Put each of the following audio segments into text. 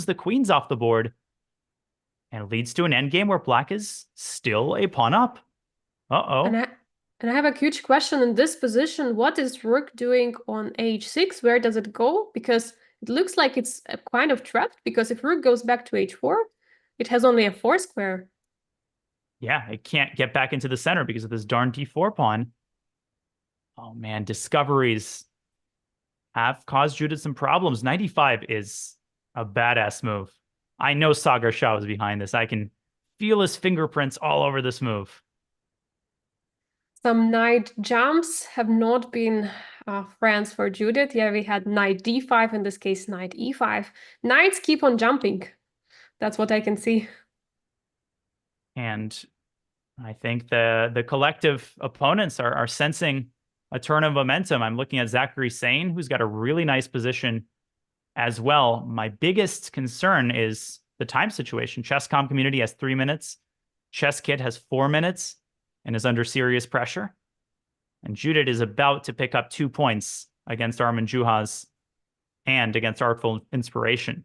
the queens off the board, and it leads to an endgame where black is still a pawn up. And Uh-oh. I have a huge question in this position. What is rook doing on h6? Where does it go? Because it looks like it's kind of trapped, because if rook goes back to h4, it has only a 4 square. Yeah, it can't get back into the center because of this darn d4 pawn. Oh man, discoveries have caused Judith some problems. 95 is a badass move. I know Sagar Shah was behind this. I can feel his fingerprints all over this move. Some knight jumps have not been friends for Judith. Yeah, we had knight d5, in this case, knight e5. Knights keep on jumping. That's what I can see. And I think the collective opponents are sensing a turn of momentum. I'm looking at Zachary Sane, who's got a really nice position as well. My biggest concern is the time situation. Chess.com community has 3 minutes. Chess Kit has 4 minutes and is under serious pressure. And Judith is about to pick up 2 points against Armin Juhas and against Artful Inspiration.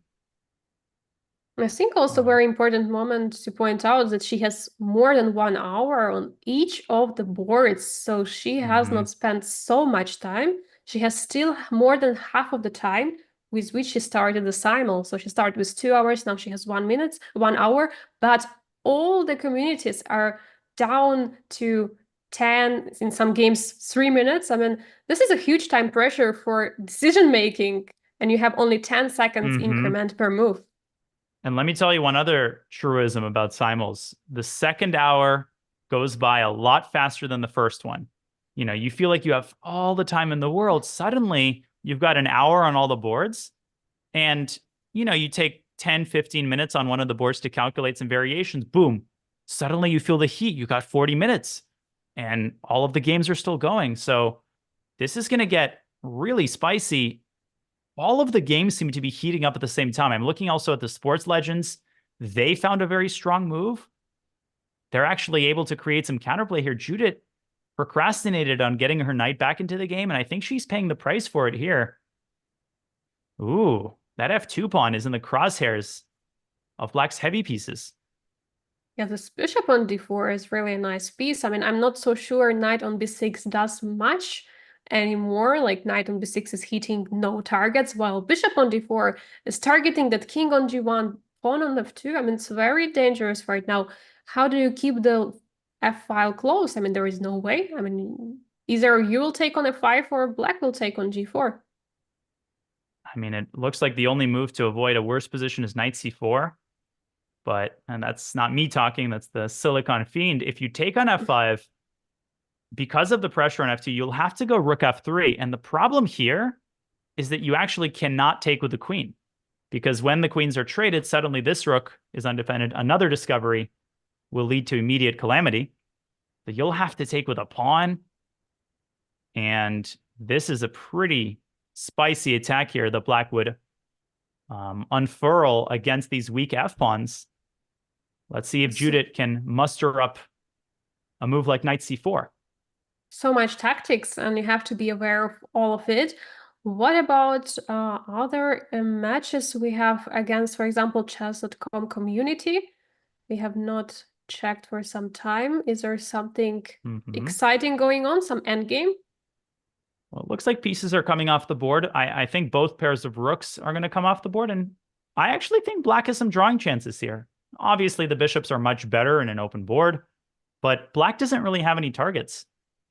I think also Uh, very important moment to point out that she has more than 1 hour on each of the boards, so she has mhm. not spent so much time. She has still more than half of the time with which she started the simul. So she started with 2 hours, now she has 1 minute, 1 hour, but all the communities are down to 10, in some games, 3 minutes. I mean, this is a huge time pressure for decision making, and you have only 10 seconds Mm-hmm. increment per move. And let me tell you one other truism about simuls. The second hour goes by a lot faster than the first one. You know, you feel like you have all the time in the world. Suddenly, you've got an hour on all the boards, and you take 10, 15 minutes on one of the boards to calculate some variations. Boom. Suddenly you feel the heat. You got 40 minutes and all of the games are still going. So this is going to get really spicy. All of the games seem to be heating up at the same time. I'm looking also at the sports legends. They found a very strong move. They're actually able to create some counterplay here. Judith procrastinated on getting her knight back into the game, and I think she's paying the price for it here. Ooh, that F2 pawn is in the crosshairs of black's heavy pieces. Yeah, this bishop on d4 is really a nice piece. I mean, I'm not so sure knight on b6 does much anymore. Like knight on b6 is hitting no targets, while bishop on d4 is targeting that king on g1, pawn on f2. I mean, it's very dangerous right now. How do you keep the f file close? I mean, there is no way. I mean, either you will take on f5 or black will take on g4. I mean, it looks like the only move to avoid a worse position is knight c4, and that's not me talking, that's the Silicon Fiend. If you take on f5, because of the pressure on f2, you'll have to go rook f3. And the problem here is that you actually cannot take with the queen, because when the queens are traded, suddenly this rook is undefended. Another discovery will lead to immediate calamity. So you'll have to take with a pawn. And this is a pretty spicy attack here that black would unfurl against these weak f pawns. Let's see if So, Judith can muster up a move like knight c4. so much tactics, and you have to be aware of all of it. What about other matches we have against, for example, chess.com community? We have not checked for some time. Is there something Mm-hmm. exciting going on? Some endgame? Well, it looks like pieces are coming off the board. I think both pairs of rooks are going to come off the board, and I actually think black has some drawing chances here. Obviously, the bishops are much better in an open board, but black doesn't really have any targets.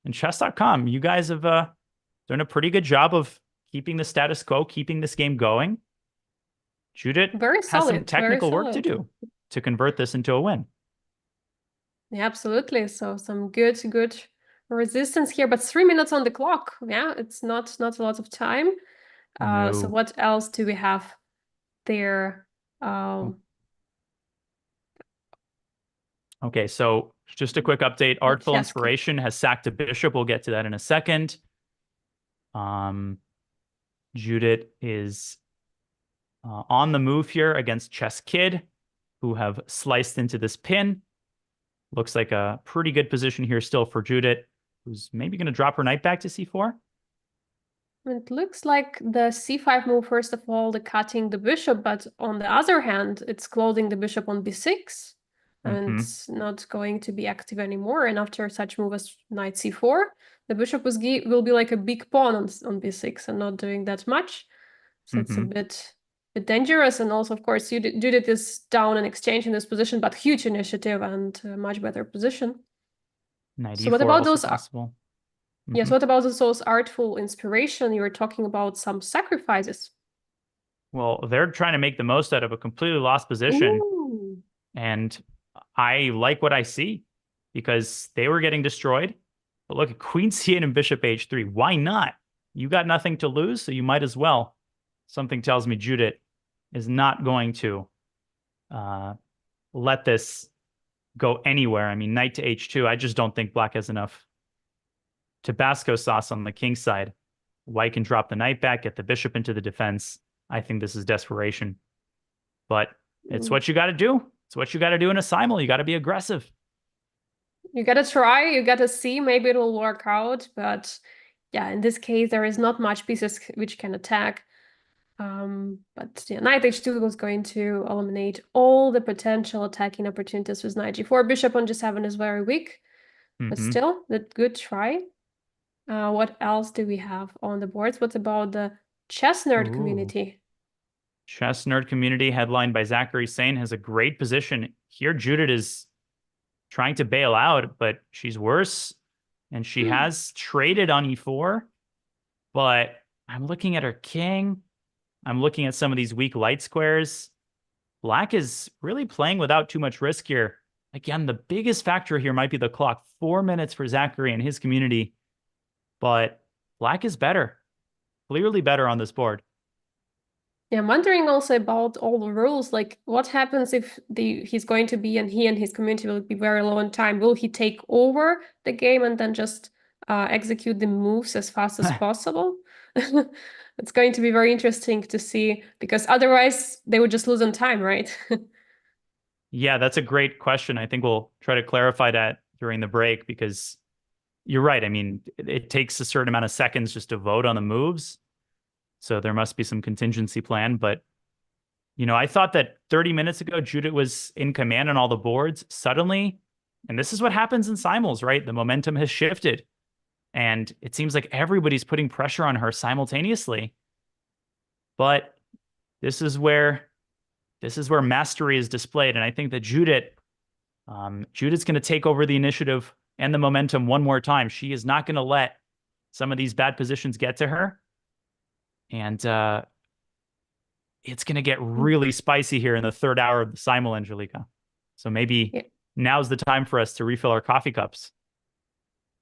And chess.com, you guys have done a pretty good job of keeping the status quo, keeping this game going. Judith Very has some solid, very technical work to solid. do to convert this into a win. Yeah, absolutely. So some good resistance here, but 3 minutes on the clock. Yeah, it's not a lot of time. So No. what else do we have there? Um, Okay, so just a quick update. the Artful chess kid. Inspiration has sacked a bishop. We'll get to that in a second. Um, Judith is on the move here against Chess Kid, who have sliced into this pin. Looks like a pretty good position here still for Judith, who's maybe going to drop her knight back to c4. It looks like the c5 move, first of all, the cutting the bishop, but on the other hand, it's closing the bishop on b6, and Mm-hmm. it's not going to be active anymore. And after such move as knight c4, the bishop will be like a big pawn on b6 and not doing that much. So it's a Mm-hmm. bit dangerous. And also, of course, Judith is down in exchange in this position, but huge initiative and a much better position. Knight So what e4 about also those? possible. Yes, Mm-hmm. what about those artful inspiration? You were talking about some sacrifices. Well, they're trying to make the most out of a completely lost position, Ooh. and I like what I see because they were getting destroyed. But look at Queen C8 and Bishop H3. Why not? You got nothing to lose, so you might as well. Something tells me Judith is not going to uh, let this go anywhere. I mean, knight to H2. I just don't think Black has enough Tabasco sauce on the king side. White can drop the knight back, get the bishop into the defense. I think this is desperation, but it's Mm. what you got to do. It's what you got to do in a simul. You got to be aggressive. You gotta try, you gotta see, maybe it will work out, but yeah, in this case, there is not much pieces which can attack. But yeah, knight h2 was going to eliminate all the potential attacking opportunities with knight g4. Bishop on g7 is very weak, but Mm-hmm. still, a good try. What else do we have on the boards? What about the chess nerd Ooh. community? Chess nerd community headlined by Zachary Sane has a great position. Here, Judith is trying to bail out, but she's worse. And she has traded on e4, but I'm looking at her king. I'm looking at some of these weak light squares. Black is really playing without too much risk here. Again, the biggest factor here might be the clock. 4 minutes for Zachary and his community, but Black is better, clearly better on this board. Yeah, I'm wondering also about all the rules. Like, what happens if he's going to be and he and his community will be very low on time? Will he take over the game and then just execute the moves as fast as possible? It's going to be very interesting to see because otherwise they would just lose on time, right? Yeah, that's a great question. I think we'll try to clarify that during the break because you're right. I mean, it takes a certain amount of seconds just to vote on the moves. So there must be some contingency plan. But, I thought that 30 minutes ago, Judith was in command on all the boards. Suddenly, and this is what happens in simuls, right? The momentum has shifted. And it seems like everybody's putting pressure on her simultaneously. But this is where mastery is displayed. And I think that Judith's going to take over the initiative and the momentum one more time. She is not going to let some of these bad positions get to her. And it's going to get really spicy here in the third hour of the simul, Angelica. So maybe Yeah. now's the time for us to refill our coffee cups.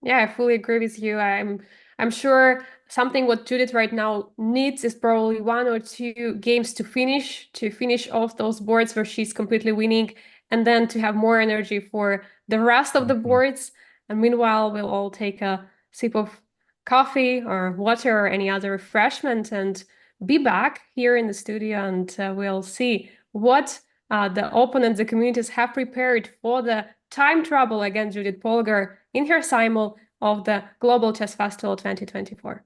Yeah, I fully agree with you. I'm sure something what Judith right now needs is probably one or two games to finish off those boards where she's completely winning, and then to have more energy for the rest of the Mm-hmm. boards. And meanwhile, we'll all take a sip of coffee or water or any other refreshment and be back here in the studio, and we'll see what the opponents, the communities have prepared for the time trouble against Judit Polgar in her simul of the Global Chess Festival 2024.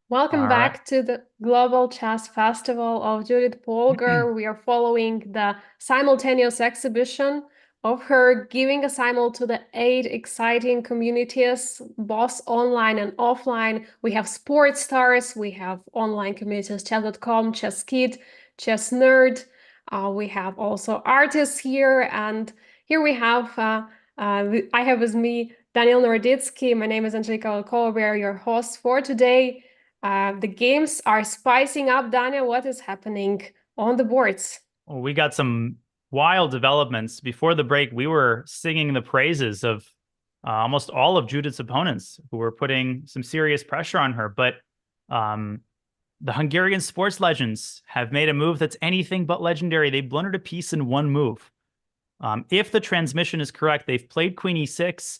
Welcome All right. back to the Global Chess Festival of Judith Polgar. We are following the simultaneous exhibition of her giving a simul to the 8 exciting communities, both online and offline. We have sports stars, we have online communities, chess.com, Chess Kid, Chess Nerd. We have also artists here, and here we have, I have with me Daniel Norditsky. My name is Angelika Volkova. We are your hosts for today. The games are spicing up. Daniel, what is happening on the boards? Well, we got some wild developments. Before the break, we were singing the praises of almost all of Judith's opponents who were putting some serious pressure on her. But um, the Hungarian sports legends have made a move that's anything but legendary. They blundered a piece in one move. If the transmission is correct, they've played Queen E6,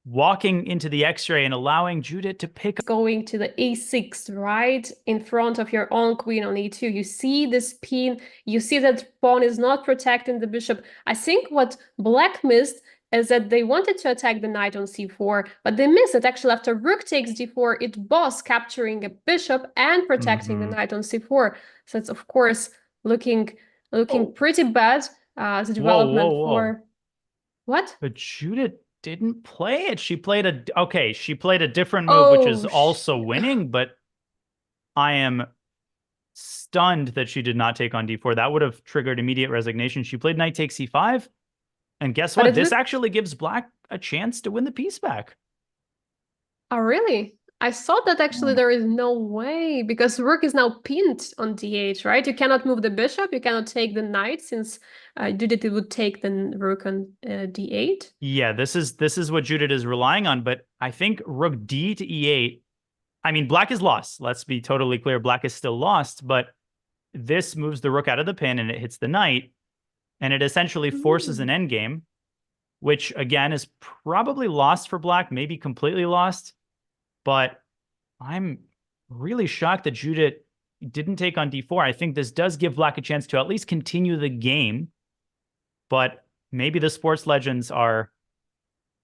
walking into the X-ray and allowing Judith to pick up. Going to the A6, right in front of your own queen on E2. You see this pin, you see that pawn is not protecting the bishop. I think what black missed is that they wanted to attack the knight on C4, but they missed it. Actually, after rook takes D4, it was capturing a bishop and protecting the knight on C4. So it's, of course, looking Oh, pretty bad as a whoa, whoa, development whoa. for... What? But Judith didn't play it. She played a different move, which is Oh, also winning, but I am stunned that she did not take on D4. That would have triggered immediate resignation. She played knight takes C5. And guess but what? it This looked... actually gives black a chance to win the piece back. Oh, really? I thought that actually Yeah. there is no way because rook is now pinned on d8, right? You cannot move the bishop, you cannot take the knight since Judith would take the rook on d8. Yeah, this is what Judith is relying on, but I think rook D to E8. I mean, black is lost. Let's be totally clear. Black is still lost, but this moves the rook out of the pin and it hits the knight, and it essentially forces an Mm. endgame, which again is probably lost for black, maybe completely lost. But I'm really shocked that Judith didn't take on D4. I think this does give black a chance to at least continue the game, but maybe the sports legends are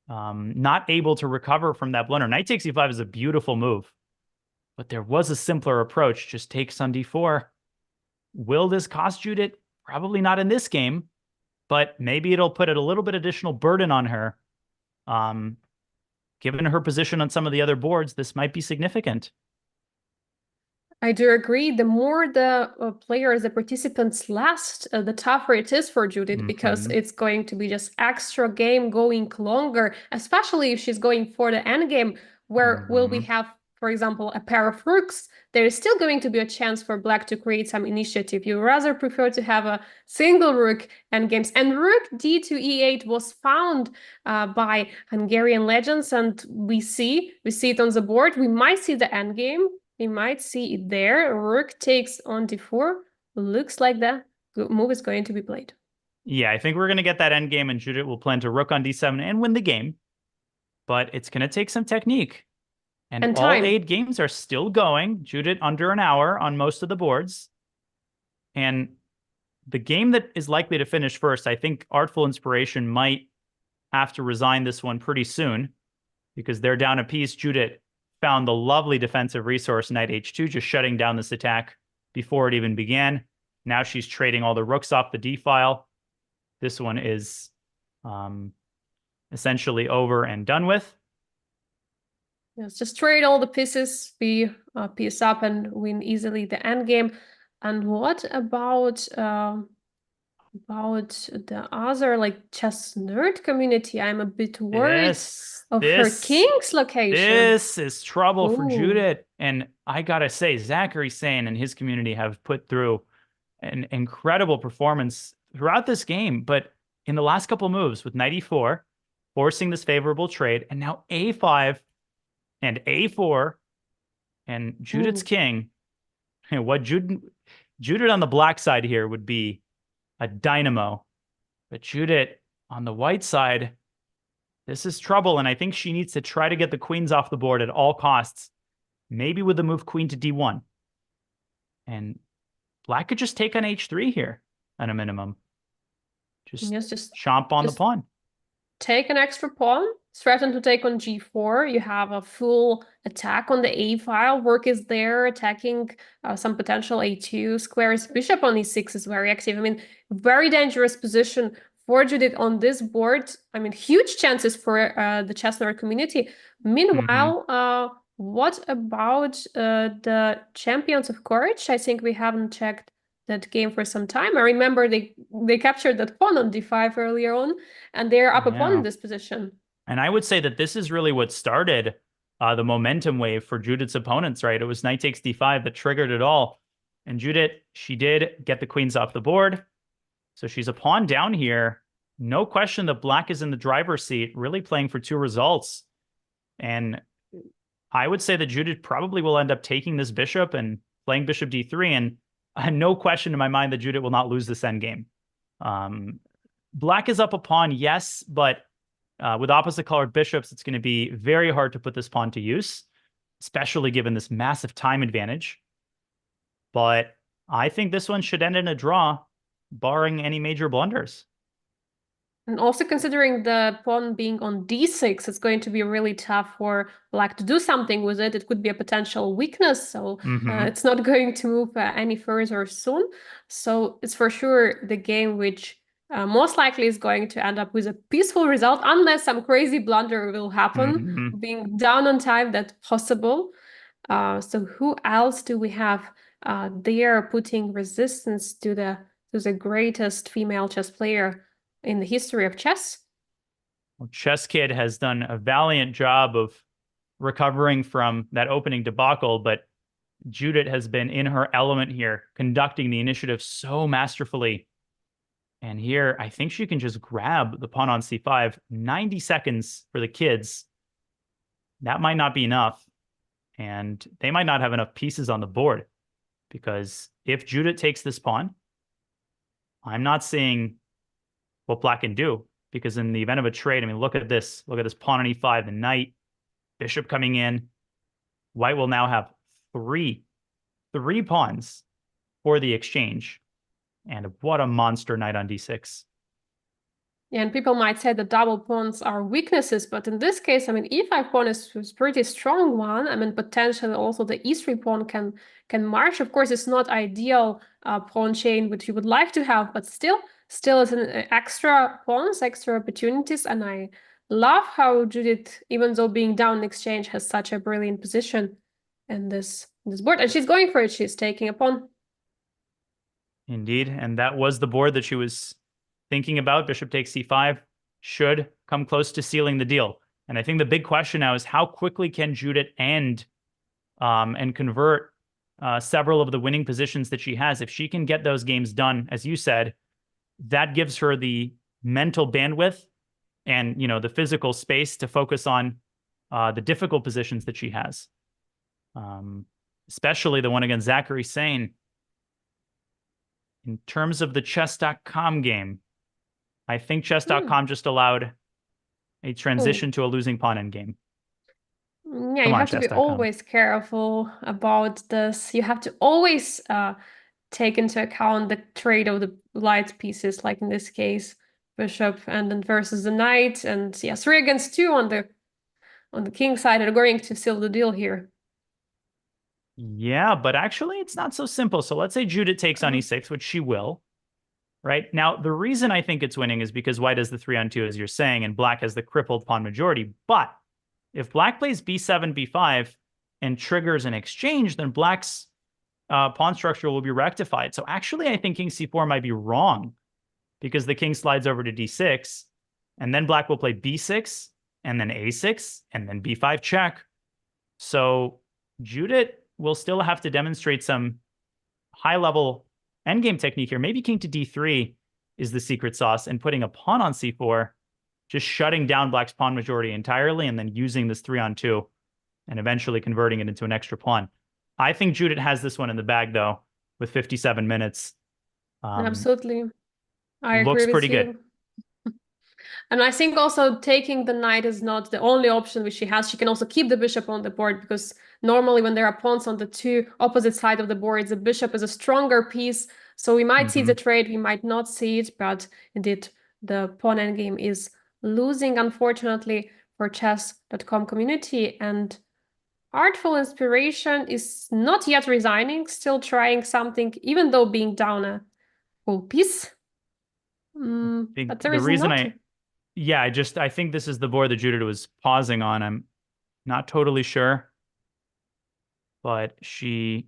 not able to recover from that blunder. Knight takes E5 is a beautiful move, but there was a simpler approach. Just takes on D4. Will this cost Judith? Probably not in this game, but maybe it'll put a little bit additional burden on her. Um, Given her position on some of the other boards, this might be significant. I do agree. The more the players, the participants last, the tougher it is for Judith because Mm-hmm. it's going to be just extra game going longer, especially if she's going for the end game, where will we Mm-hmm. have, for example, a pair of rooks. There is still going to be a chance for black to create some initiative. You rather prefer to have a single rook end games. And rook d to e8 was found by Hungarian legends, and we see it on the board. We might see the end game. We might see it there. Rook takes on d4. Looks like the move is going to be played. Yeah, I think we're going to get that end game, and Judith will plan to rook on d7 and win the game. But it's going to take some technique. And And all time. 8 games are still going. Judith under an hour on most of the boards. And the game that is likely to finish first, I think Artful Inspiration might have to resign this one pretty soon because they're down a piece. Judith found the lovely defensive resource, knight h2, just shutting down this attack before it even began. Now she's trading all the rooks off the d file. This one is essentially over and done with. Yes, just trade all the pieces, be piece up and win easily the end game. And what about the other like chess nerd community? I'm a bit worried This, of her this, king's location. this is trouble for Oh, Judith. And I gotta say, Zachary Sane and his community have put through an incredible performance throughout this game. But in the last couple moves with knight e4, forcing this favorable trade, and now a5 and a4, and Judith's ooh. king. What Judith on the black side here would be a dynamo, but Judith on the white side, this is trouble, and I think she needs to try to get the queens off the board at all costs, maybe with the move queen to d1. And black could just take on h3 here at a minimum. Just Yes, chomp on the just pawn. take an extra pawn. threaten to take on g4. You have a full attack on the a file. Rook is there attacking some potential a2 squares. Bishop on e6 is very active. I mean, very dangerous position for Judith on this board. I mean, huge chances for the chess nerd community. Meanwhile, what about the Champions of Courage? I think we haven't checked that game for some time. I remember they captured that pawn on d5 earlier on, and they're up a pawn in Yeah. this position. And I would say that this is really what started the momentum wave for Judith's opponents, right? It was knight takes d5 that triggered it all. And Judith, she did get the queens off the board. So she's a pawn down here. No question that black is in the driver's seat, really playing for two results. And I would say that Judith probably will end up taking this bishop and playing bishop d3. And no question in my mind that Judith will not lose this endgame. Black is up a pawn, yes, but with opposite colored bishops, it's going to be very hard to put this pawn to use, especially given this massive time advantage. But I think this one should end in a draw, barring any major blunders. And also considering the pawn being on d6, it's going to be really tough for black to do something with it. It could be a potential weakness, so it's not going to move any further soon. So it's for sure the game which most likely is going to end up with a peaceful result, unless some crazy blunder will happen. Being down on time, that's possible. So who else do we have there putting resistance to the greatest female chess player in the history of chess? Well, Chess Kid has done a valiant job of recovering from that opening debacle, but Judith has been in her element here, conducting the initiative so masterfully. And here, I think she can just grab the pawn on c5. 90 seconds for the kids. That might not be enough. And they might not have enough pieces on the board. Because if Judith takes this pawn, I'm not seeing what black can do. Because in the event of a trade, I mean, look at this. Look at this pawn on e5, the knight, bishop coming in. White will now have three pawns for the exchange. And what a monster knight on d6. Yeah, and people might say the double pawns are weaknesses, but in this case, I mean, e5 pawn is a pretty strong one. I mean, potentially also the e3 pawn can march. Of course, it's not ideal pawn chain which you would like to have, but still it's an extra pawns, extra opportunities. And I love how Judith, even though being down in exchange, has such a brilliant position in this board. And she's going for it. She's taking a pawn. Indeed. And that was the board that she was thinking about. Bishop takes c5 should come close to sealing the deal. And I think the big question now is how quickly can Judith end and convert several of the winning positions that she has. If she can get those games done, as you said, that gives her the mental bandwidth and, you know, the physical space to focus on the difficult positions that she has. Especially the one against Zachary Sane. In terms of the chess.com game, I think chess.com just allowed a transition to a losing pawn endgame. Yeah, Come you on, have to be chess.com. always careful about this. You have to always take into account the trade of the light pieces, like in this case, bishop and then versus the knight, and yeah, 3 against 2 on the king side are going to seal the deal here. Yeah, but actually it's not so simple. So let's say Judith takes on e6, which she will. Right now, the reason I think it's winning is because white has the 3-on-2, as you're saying, and black has the crippled pawn majority. But if black plays b7, b5, and triggers an exchange, then black's pawn structure will be rectified. So actually, I think king c4 might be wrong because the king slides over to d6, and then black will play b6, and then a6, and then b5 check. So Judith will still have to demonstrate some high-level endgame technique here. Maybe king to d3 is the secret sauce, and putting a pawn on c4, just shutting down black's pawn majority entirely, and then using this 3-on-2 and eventually converting it into an extra pawn. I think Judith has this one in the bag, though, with 57 minutes. Absolutely. I agree looks with pretty you. good. And I think also taking the knight is not the only option which she has. She can also keep the bishop on the board, because normally when there are pawns on the two opposite side of the board, the bishop is a stronger piece. So we might see the trade, we might not see it, but indeed the pawn endgame is losing, unfortunately, for chess.com community, and artful inspiration is not yet resigning, still trying something, even though being down a whole piece. But there The is reason not. I think this is the board that Judith was pausing on. I'm not totally sure, but she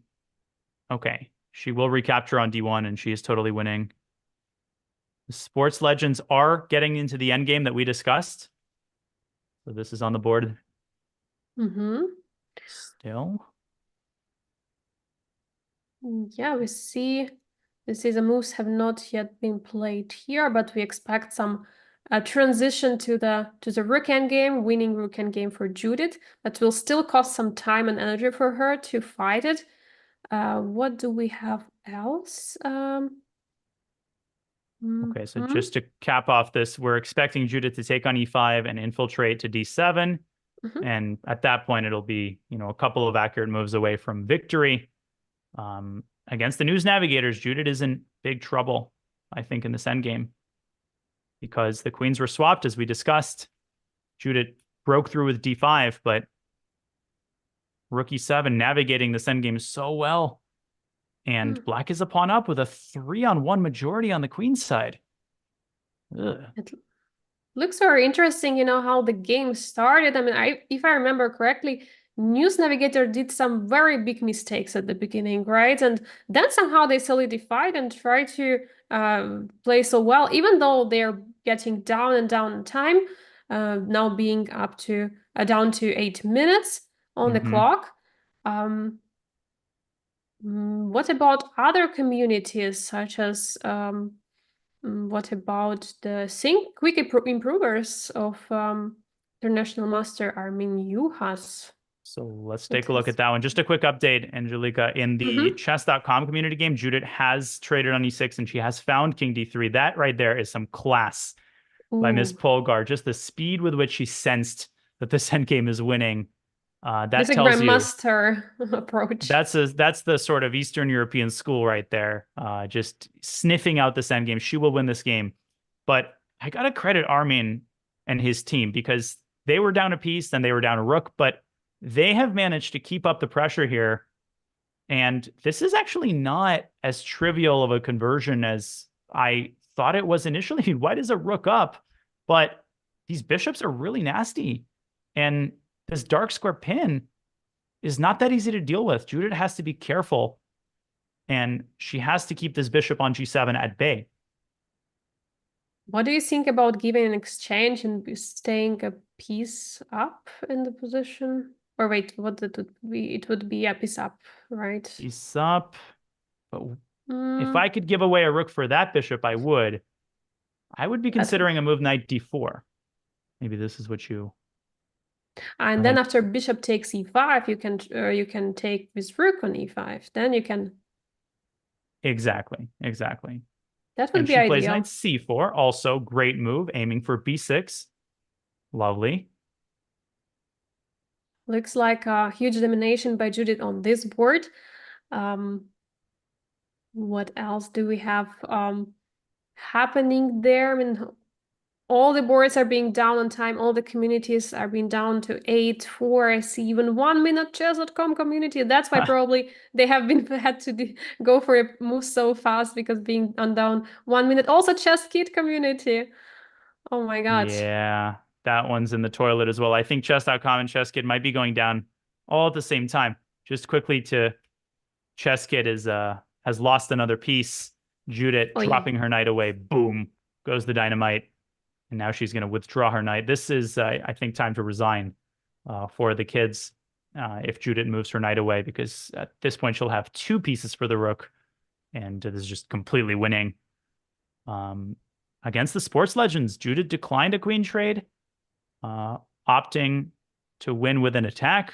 will recapture on D1 and she is totally winning. The sports legends are getting into the end game that we discussed. So this is on the board still. Yeah, we see the moves have not yet been played here, but we expect some transition to the rook endgame, winning rook endgame for Judith. That will still cost some time and energy for her to fight it. What do we have else? Okay, so just to cap off this, we're expecting Judith to take on E5 and infiltrate to D7. And at that point, it'll be, a couple of accurate moves away from victory. Against the News Navigators, Judith is in big trouble, I think, in this endgame. Because the queens were swapped, as we discussed. Judith broke through with D5, but Rook E7 navigating this endgame so well. And Black is a pawn up with a 3-on-1 majority on the queen's side. Ugh. It looks very interesting, how the game started. I mean, if I remember correctly, News Navigator did some very big mistakes at the beginning, right? And then somehow they solidified and tried to play so well, even though they're getting down and down in time, now being up to down to 8 minutes on the clock. What about other communities, such as what about the quick improvers of International Master Armin Juhas? So let's take a look at that one. Just a quick update, Angelica. In the chess.com community game, Judith has traded on E6 and she has found King D3. That right there is some class by Ms. Polgar. Just the speed with which she sensed that this endgame is winning. That It's a tells you grandmaster approach. that's the sort of Eastern European school right there. Just sniffing out this endgame. She will win this game. But I gotta credit Armin and his team because they were down a piece, then they were down a rook, but they have managed to keep up the pressure here. And this is actually not as trivial of a conversion as I thought it was initially. White is a rook up, but these bishops are really nasty. And this dark square pin is not that easy to deal with. Judith has to be careful, and she has to keep this bishop on G7 at bay. What do you think about giving an exchange and staying a piece up in the position? Or wait, what it would be? It would be a piece up, right? Piece up. But if I could give away a rook for that bishop, I would. I would be considering a move knight D4. Maybe this is what you. And then after bishop takes E5, you can take this rook on E5. Then you can. Exactly. That would And be she ideal. plays knight C4. Also, great move, aiming for B6. Lovely. Looks like a huge domination by Judith on this board. What else do we have happening there? I mean, all the boards are being down on time. All the communities are being down to 8, 4. I see even 1 minute chess.com community. That's why probably they have been had to go for a move so fast because being on down 1 minute. Also Chess Kit community. Oh my God. Yeah, that one's in the toilet as well. I think chess.com and ChessKid might be going down all at the same time. Just quickly to ChessKid has lost another piece. Judith dropping her knight away. Boom, goes the dynamite. And now she's going to withdraw her knight. This is, I think, time to resign for the kids if Judith moves her knight away, because at this point she'll have 2 pieces for the rook. And this is just completely winning. Against the sports legends, Judith declined a queen trade, opting to win with an attack.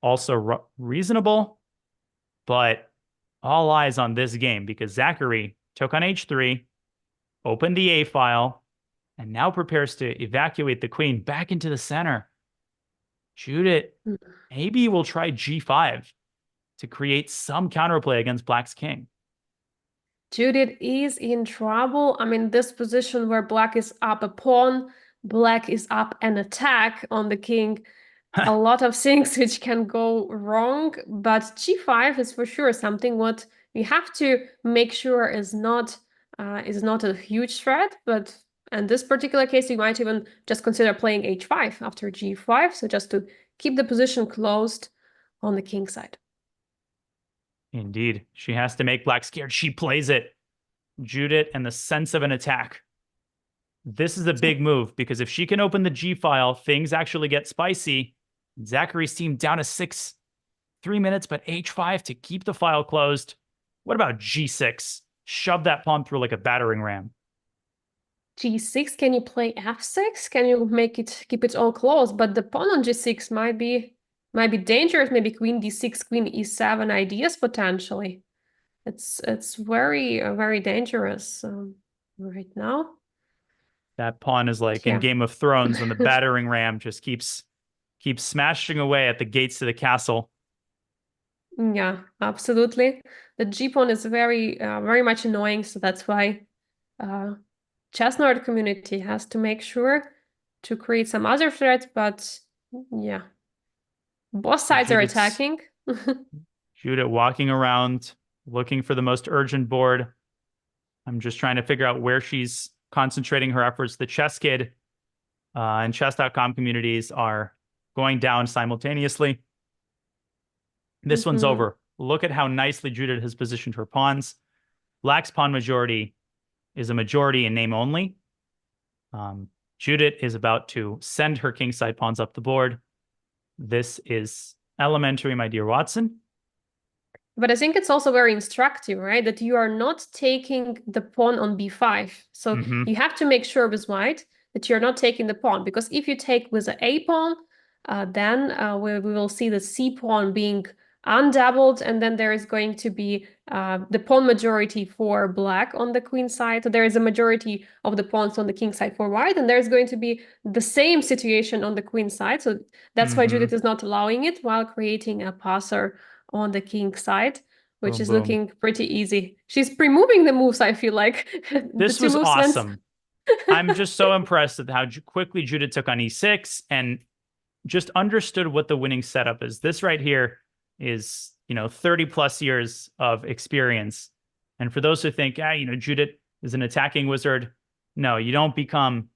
Also reasonable, but all eyes on this game because Zachary took on H3, opened the A file, and now prepares to evacuate the queen back into the center. Judith maybe will try G5 to create some counterplay against Black's king. Judith is in trouble. I mean, this position where Black is up a pawn, black is up and attack on the king. A lot of things which can go wrong, but g5 is for sure something what we have to make sure is not a huge threat. But in this particular case, you might even just consider playing h5 after g5, so just to keep the position closed on the king side. Indeed. She has to make black scared. She plays it. Judith and the sense of an attack. This is a big move because if she can open the G file, things actually get spicy. Zachary's team down to 3 minutes, but H5 to keep the file closed. What about G6? Shove that pawn through like a battering ram. g6, can you play f6? Can you make it keep it all closed? But the pawn on g6 might be dangerous. Maybe queen d6, queen e7 ideas potentially. It's very dangerous right now. That pawn is like in Yeah. Game of Thrones when the battering ram just keeps smashing away at the gates to the castle. Yeah, absolutely. The G pawn is very much annoying, so that's why chess community has to make sure to create some other threats, but yeah, both sides are attacking. Judith walking around, looking for the most urgent board. I'm just trying to figure out where she's concentrating her efforts. The Chess Kid and chess.com communities are going down simultaneously. This one's over. Look at how nicely Judith has positioned her pawns. Black's pawn majority is a majority in name only. Judith is about to send her kingside pawns up the board. This is elementary, my dear Watson. But I think it's also very instructive, right? That you are not taking the pawn on b5. So you have to make sure with white that you're not taking the pawn, because if you take with the a pawn, then we will see the c pawn being undoubled, and then there is going to be the pawn majority for black on the queen side. So there is a majority of the pawns on the king side for white, and there's going to be the same situation on the queen side. So that's why Judith is not allowing it while creating a passer on the king side, which is looking pretty easy. She's pre-moving the moves, I feel like. This was awesome. I'm just so impressed at how quickly Judith took on e6 and just understood what the winning setup is. This right here is, 30 plus years of experience. And for those who think, Judith is an attacking wizard. No, you don't become,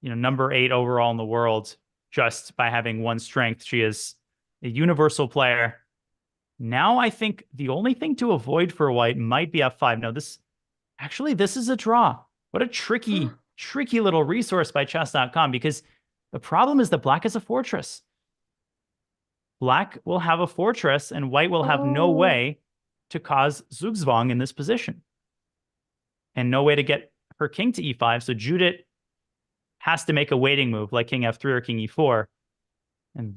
number 8 overall in the world just by having one strength. She is a universal player. Now I think the only thing to avoid for white might be f5. No, this is a draw. What a tricky little resource by chess.com, because the problem is that black is a fortress. Black will have a fortress and white will have no way to cause Zugzwang in this position. And no way to get her king to e5. So Judith has to make a waiting move like king f3 or king e4. And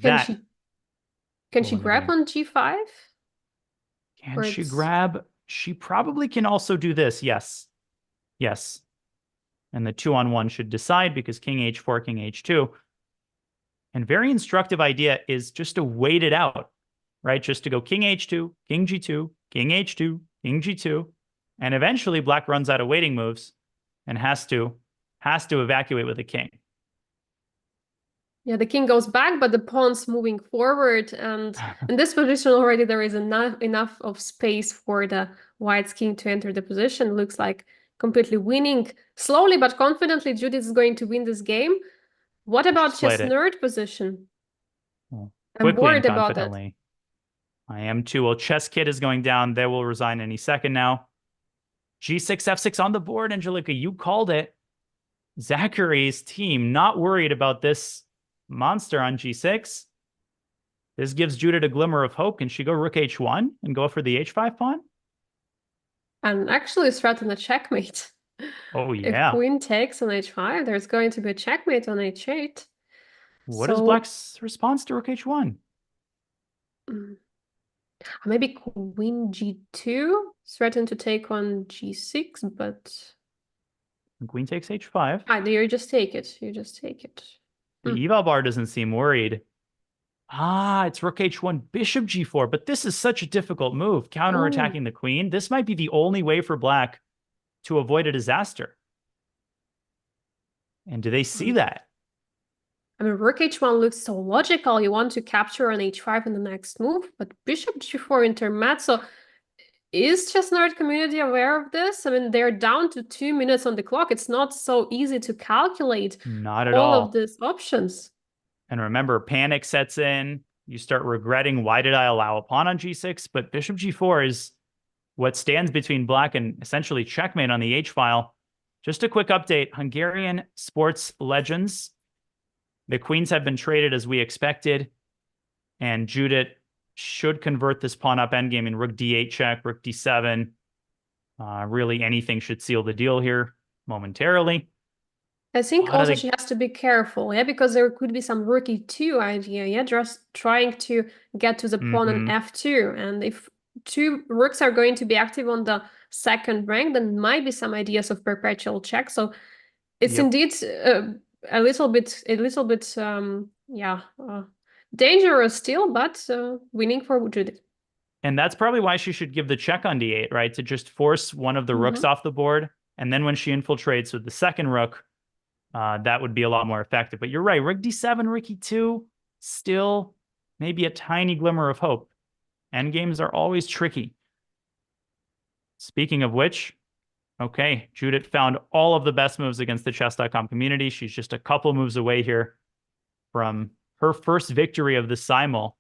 Can she grab on g5? Can she grab? She probably can also do this. Yes. Yes. And the 2-on-1 should decide because king h4, king h2. And very instructive idea is just to wait it out, right? Just to go king h2, king g2, king h2, king g2. And eventually black runs out of waiting moves and has to evacuate with a king. Yeah, the king goes back, but the pawn's moving forward. And in this position already, there is enough of space for the white's king to enter the position. Looks like completely winning. Slowly but confidently, Judith is going to win this game. What about chess nerd position? Well, I'm worried about it. I am too. Well, Chess Kid is going down. They will resign any second now. G6, F6 on the board, Angelica. You called it. Zachary's team not worried about this monster on g6. This gives Judith a glimmer of hope. Can she go rook h1 and go for the h5 pawn? And actually threaten a checkmate. Oh, yeah. If queen takes on h5, there's going to be a checkmate on h8. What is black's response to rook h1? Maybe queen g2, threaten to take on g6, but... Queen takes h5. You just take it. You just take it. The eval bar doesn't seem worried. It's rook h1, bishop g4. But this is such a difficult move, counterattacking the queen. This might be the only way for black to avoid a disaster. And do they see that? I mean, rook h1 looks so logical. You want to capture on h5 in the next move, but bishop g4 intermezzo. Is chess community aware of this? I mean, they're down to 2 minutes on the clock. It's not so easy to calculate Not at all of all. these options. And remember, panic sets in. You start regretting, why did I allow a pawn on g6? But bishop g4 is what stands between black and essentially checkmate on the h file. Just a quick update. Hungarian sports legends. The queens have been traded as we expected. And Judith should convert this pawn up endgame in rook d8 check, rook d7. Really anything should seal the deal here momentarily. I A think lot of also the she has to be careful, yeah, because there could be some rook e2 idea, yeah, just trying to get to the pawn on mm-hmm. f2. And if two rooks are going to be active on the second rank, then might be some ideas of perpetual check. So it's Yep. indeed yeah, dangerous still, but winning for Judith. And that's probably why she should give the check on d8, right? To just force one of the rooks Mhm. off the board. And then when she infiltrates with the second rook, that would be a lot more effective. But you're right, rook d7, rook e2, still maybe a tiny glimmer of hope. Endgames are always tricky. Speaking of which, okay, Judith found all of the best moves against the chess.com community. She's just a couple moves away here from her first victory of the simul.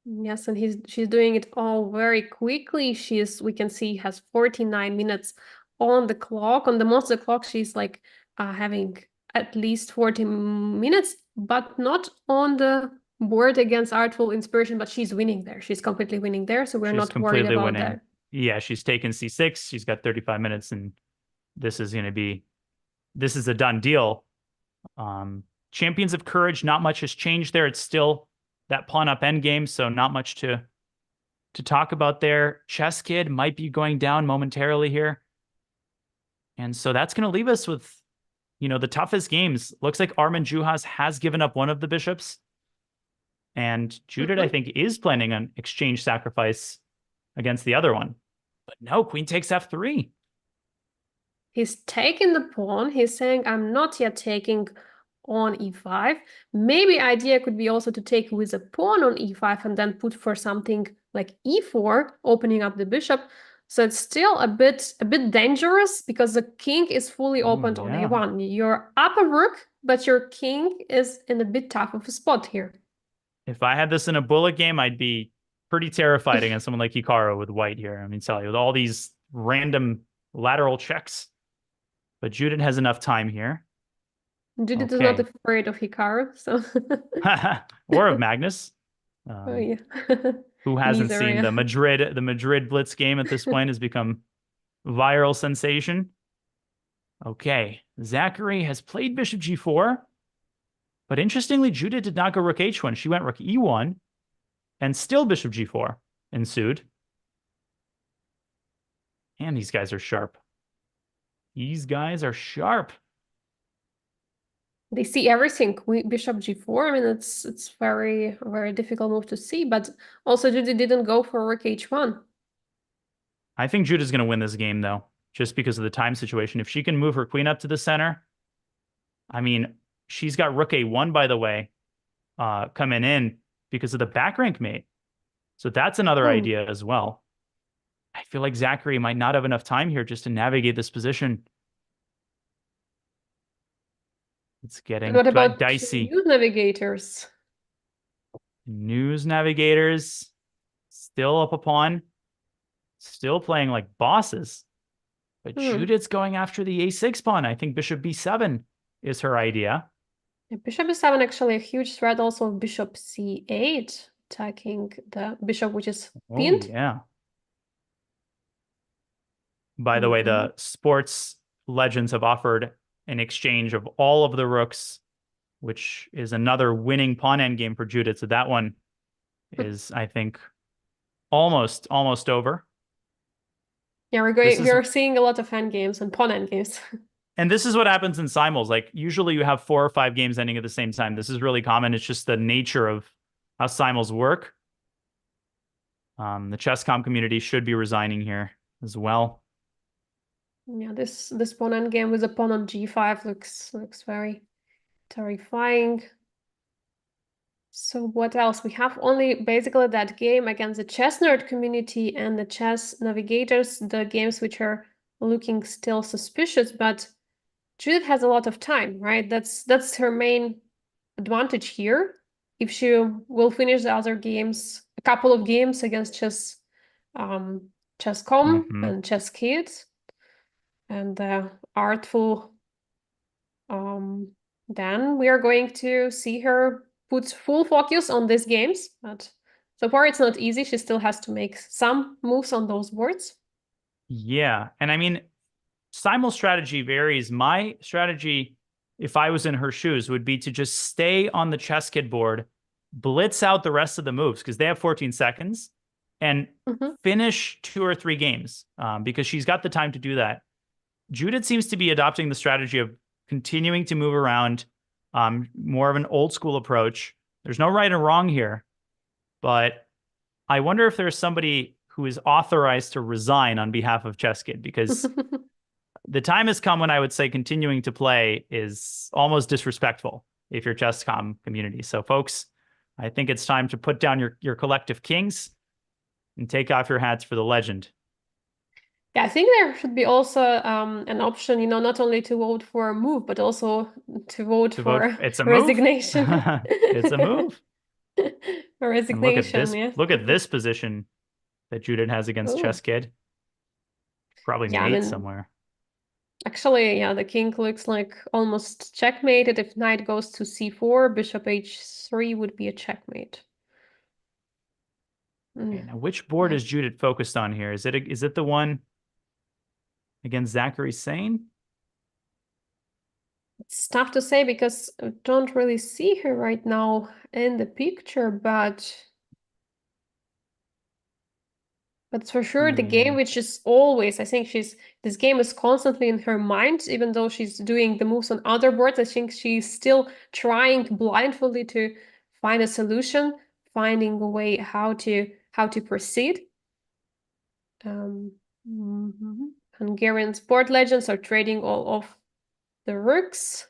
Yes, and she's doing it all very quickly. We can see, has 49 minutes on the clock. On the most of the clock, she's like having at least 40 minutes, but not on the board against Artful Inspiration, but she's winning there. She's completely winning there, so we're She's not worried completely about winning. that. Yeah, she's taken c6. She's got 35 minutes, and this is going to be this is a done deal. Champions of Courage, not much has changed there. It's still that pawn up endgame, so not much to talk about there. Chess Kid might be going down momentarily here. And so that's going to leave us with, the toughest games. Looks like Armin Juhas has given up one of the bishops. And Judith, I Mhm. think, is planning on exchange sacrifice against the other one. But no, queen takes f3. He's taking the pawn. He's saying, I'm not yet taking on e5. Maybe idea could be also to take with a pawn on e5 and then put for something like e4, opening up the bishop. So it's still a bit dangerous because the king is fully Oh, opened on yeah. a1. You're up a rook, but your king is in a bit tough of a spot here. If I had this in a bullet game, I'd be pretty terrified against someone like Hikaru with white here. I mean, tell you, with all these random lateral checks. But Judith has enough time here. Judith is not Okay. afraid of Hikaru, so Or of Magnus, oh um, yeah. who hasn't Neither, seen yeah. the Madrid Blitz game at this point has become viral sensation. Okay. Zachary has played bishop g4, but interestingly, Judith did not go rook h1. She went rook e1, and still bishop g4 ensued. And these guys are sharp. These guys are sharp. They see everything. Bishop g4. I mean, it's very very difficult move to see. But also, Judy didn't go for rook h1. I think Judith's going to win this game, though, just because of the time situation. If she can move her queen up to the center, I mean, she's got rook a1, by the way, coming in because of the back rank mate. So that's another Hmm. idea as well. I feel like Zachary might not have enough time here just to navigate this position. It's And getting what about dicey. news navigators? News navigators still up a pawn, still playing like bosses. But Hmm. Judith's going after the a6 pawn. I think bishop b7 is her idea. Yeah, bishop e7 actually a huge threat. Also, bishop c8 attacking the bishop, which is Oh, pinned. yeah. By the way, Mhm. the sports legends have offered an exchange of all of the rooks, which is another winning pawn endgame for Judith. So that one is, I think, almost over. Yeah, This we is are seeing a lot of end games and pawn end games. and this is what happens in simuls. Like usually you have 4 or 5 games ending at the same time. This is really common. It's just the nature of how simuls work. The chess.com community should be resigning here as well. Yeah, this pawn end game with a pawn on g5 looks very terrifying. So what else? We have only basically that game against the chess nerd community and the chess navigators, the games which are looking still suspicious, but Judith has a lot of time, right? That's her main advantage here. If she will finish the other games, a couple of games against chess.com Hmm. and chess kids and artful, um, then we are going to see her put full focus on these games. But so far, it's not easy. She still has to make some moves on those boards. Yeah. And I mean, Simul strategy varies. My strategy, if I was in her shoes, would be to just stay on the chess kid board, blitz out the rest of the moves because they have 14 seconds, and Mhm. finish 2 or 3 games because she's got the time to do that. Judith seems to be adopting the strategy of continuing to move around, more of an old school approach. There's no right or wrong here, but I wonder if there's somebody who is authorized to resign on behalf of Chess Kid because the time has come when I would say continuing to play is almost disrespectful if you're Chess.com community. So, folks, I think it's time to put down your collective kings and take off your hats for the legend. Yeah, I think there should be also an option, not only to vote for a move, but also to vote To vote, for it's a move. resignation. It's a move. A And look at resignation, this. yeah. Look at this position that Judith has against Chess Oh, Kid. Probably yeah, I mate mean, somewhere. actually, yeah, the king looks like almost checkmated. If knight goes to c4, bishop h3 would be a checkmate. Okay, Mm. now which board is Judith focused on here? Is it the one against Zachary Sane? It's tough to say because I don't really see her right now in the picture, but for sure the game Yeah. which is always, I think this game is constantly in her mind, even though she's doing the moves on other boards. I think she's still trying blindfoldly to find a solution, finding a way how to proceed. Um, mhm. Hungarian sport legends are trading all of the rooks.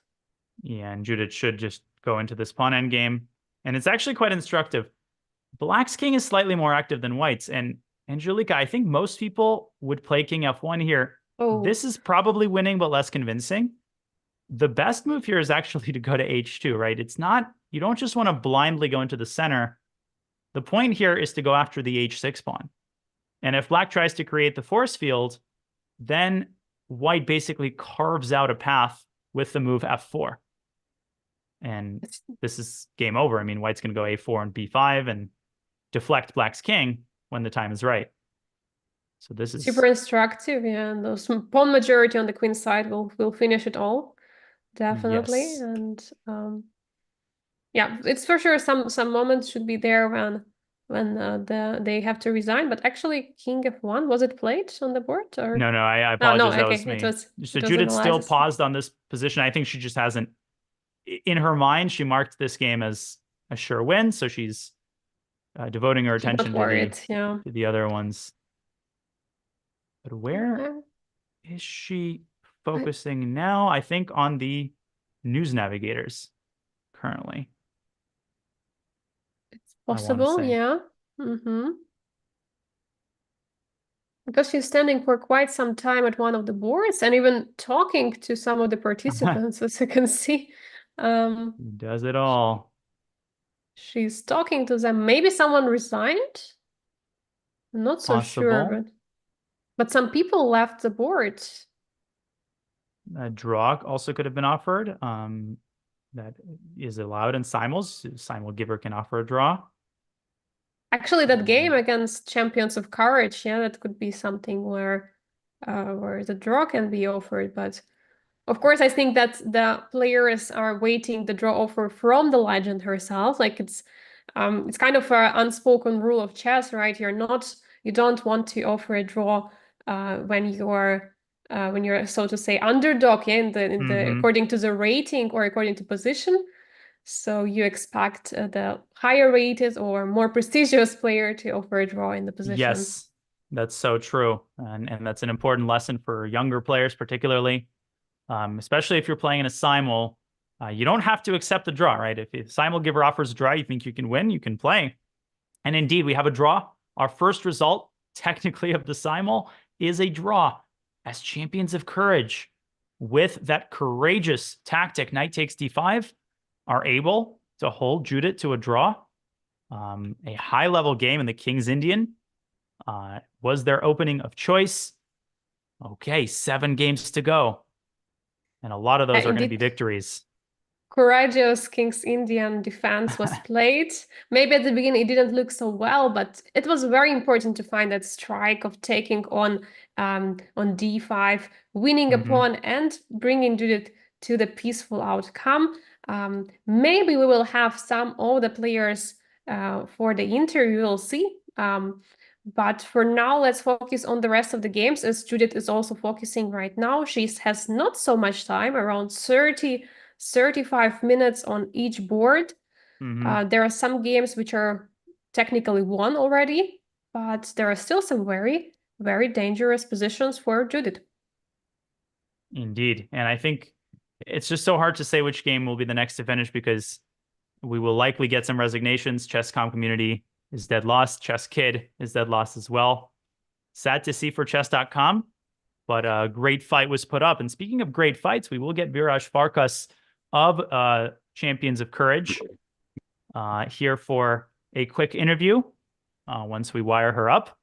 Yeah, and Judith should just go into this pawn endgame. And it's actually quite instructive. Black's king is slightly more active than White's. And Angelica, I think most people would play king f1 here. Oh, This is probably winning, but less convincing. The best move here is actually to go to h2, right? It's not, you don't just want to blindly go into the center. The point here is to go after the h6 pawn. And if Black tries to create the force field, then White basically carves out a path with the move f4. And it's this is game over. I mean, White's going to go a4 and b5 and deflect Black's king when the time is right. So this super is, instructive, yeah. And those pawn majority on the queen side will finish it all, definitely. yes. And yeah, it's for sure some moments should be there when they have to resign. But actually, king f1, was it played on the board or? No, I Oh no, apologize. That okay, was it me. was So it was Judith still analyzed. paused on this position. I think she just hasn't, in her mind, she marked this game as a sure win. So she's devoting her She's not attention to worried, yeah. the other ones. But where Uh, is she I- focusing now? I think on the news navigators currently, It's I want to possible, say. yeah. Mm-hmm. Because she's standing for quite some time at one of the boards and even talking to some of the participants, as you can see. Um, He does it all. she's talking to them. Maybe someone resigned? I'm not so sure, Possible. but some people left the board. A draw also could have been offered. That is allowed in simuls. Simul giver can offer a draw. Actually, that game Um, against Champions of Courage, yeah, that could be something where the draw can be offered, but of course, I think that the players are waiting the draw offer from the legend herself. Like it's kind of an unspoken rule of chess, right? You don't want to offer a draw when you're so to say underdog, yeah, in the mhm. according to the rating or according to position. So you expect the higher rated or more prestigious player to offer a draw in the position. Yes, that's so true. And that's an important lesson for younger players, particularly, especially if you're playing in a simul. You don't have to accept the draw, right? If Simul Giver offers a draw, you think you can win, you can play. And indeed, we have a draw. Our first result, technically, of the Simul is a draw as champions of courage with that courageous tactic, knight takes d5, are able to hold Judit to a draw. A high-level game in the King's Indian was their opening of choice. Okay, 7 games to go. And a lot of those are going to be victories. Courageous King's Indian defense was played. Maybe at the beginning it didn't look so well, but it was very important to find that strike of taking on d5, winning a pawn, and bringing Judith to the peaceful outcome. Maybe we will have some of the players for the interview. We'll see. But for now, let's focus on the rest of the games, as Judith is also focusing right now. She has not so much time, around 35 minutes on each board. There are some games which are technically won already, but there are still some very, very dangerous positions for Judith. Indeed. And I think it's just so hard to say which game will be the next to finish, because we will likely get some resignations. Chess.com community is dead lost. Chess Kid is dead lost as well. Sad to see for chess.com, but a great fight was put up. And speaking of great fights, we will get Viraj Farkas of Champions of Courage here for a quick interview once we wire her up.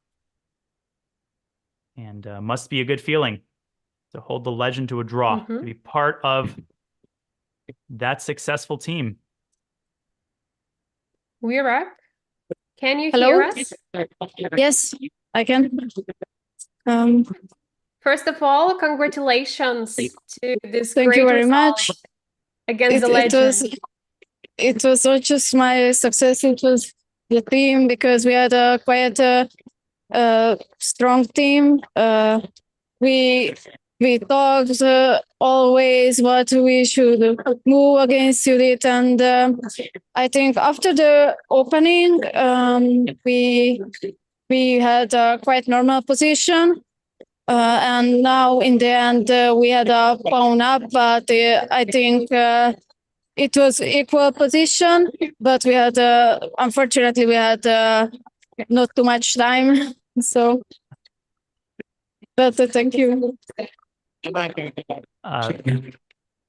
And must be a good feeling to hold the legend to a draw, to be part of that successful team. Viraj, can you hear us? Yes, I can. First of all, congratulations to this Thank great you very result much. Against the legend. It was not just my success, it was the team, because we had a quite strong team. We talked always what we should move against Judith, and I think after the opening, we had a quite normal position, and now in the end we had a pawn up, but I think it was equal position, but we had unfortunately we had not too much time, so. But thank you.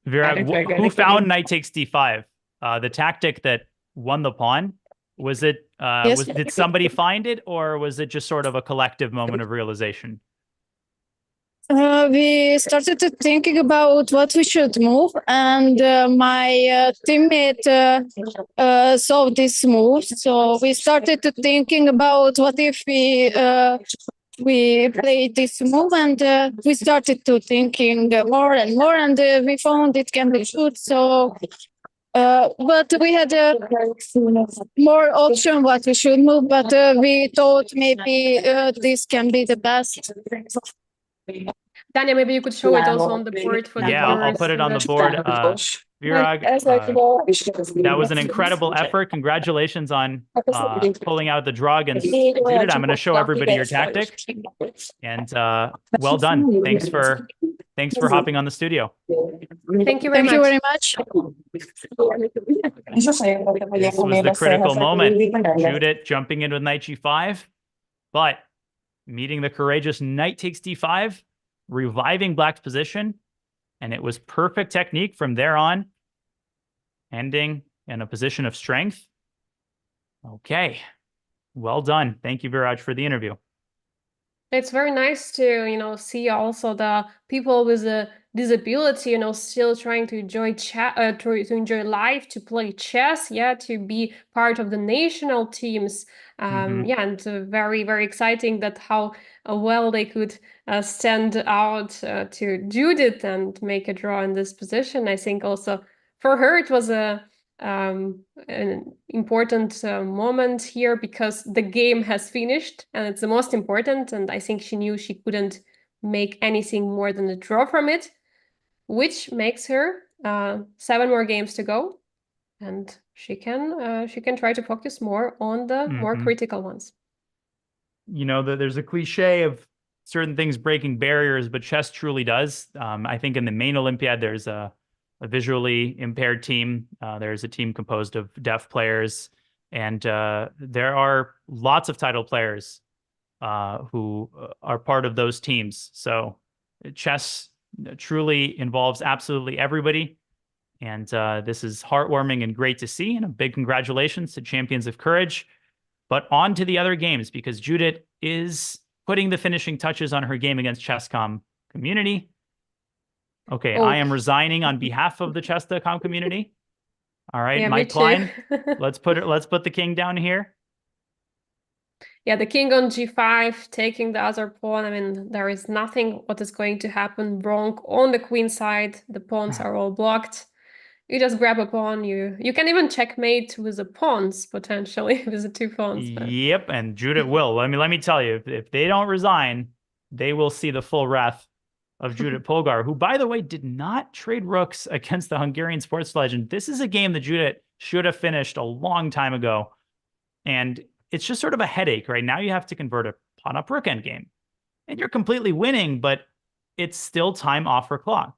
Viraj, who found knight takes d5? The tactic that won the pawn? Was it? Yes. Did somebody find it, or was it just sort of a collective moment of realization? We started to thinking about what we should move, and my teammate saw this move. So we started to thinking about what if we played this move, and we started to thinking more and more, and we found it can be good. So, but we had more option what we should move, but we thought maybe this can be the best. Dania, maybe you could show it also on the board for the viewers. Yeah, I'll put it on the board. Viraj, that was an incredible effort. Congratulations on pulling out the draw against Judith. I'm going to show everybody your tactic. And well done. Thanks for hopping on the studio. Thank you very Thank you very much. This was the critical moment. Judith jumping in with knight g5, but meeting the courageous knight takes d5, reviving Black's position, and it was perfect technique from there on, ending in a position of strength. Okay, well done. Thank you, Viraj, for the interview. It's very nice to, see also the people with a disability, still trying to enjoy to enjoy life, to play chess, to be part of the national teams. And very, very exciting that how well they could stand out to Judith and make a draw in this position. I think also for her it was an important moment here, because the game has finished and it's the most important, and I think she knew she couldn't make anything more than a draw from it, which makes her 7 more games to go, and she can try to focus more on the more critical ones. There's a cliche of certain things breaking barriers, but chess truly does. I think in the main Olympiad there's a a visually impaired team. There's a team composed of deaf players, and there are lots of title players who are part of those teams. So chess truly involves absolutely everybody. And this is heartwarming and great to see. And a big congratulations to Champions of Courage. But on to the other games, because Judith is putting the finishing touches on her game against Chess.com community. Okay, I am resigning on behalf of the Chess.com community. All right, Yeah, Mike me too. Klein, let's put the king down here. Yeah, the king on g5, taking the other pawn. I mean, there is nothing what is going to happen wrong on the queen side. The pawns are all blocked. You just grab a pawn. You can even checkmate with the pawns, potentially, with the two pawns. But Yep, and Judith will. Let me tell you, if they don't resign, they will see the full wrath of Judit Polgar, who, by the way, did not trade rooks against the Hungarian sports legend. This is a game that Judit should have finished a long time ago. And it's just sort of a headache, right? Now you have to convert a pawn up rook endgame. And you're completely winning, but it's still time off her clock.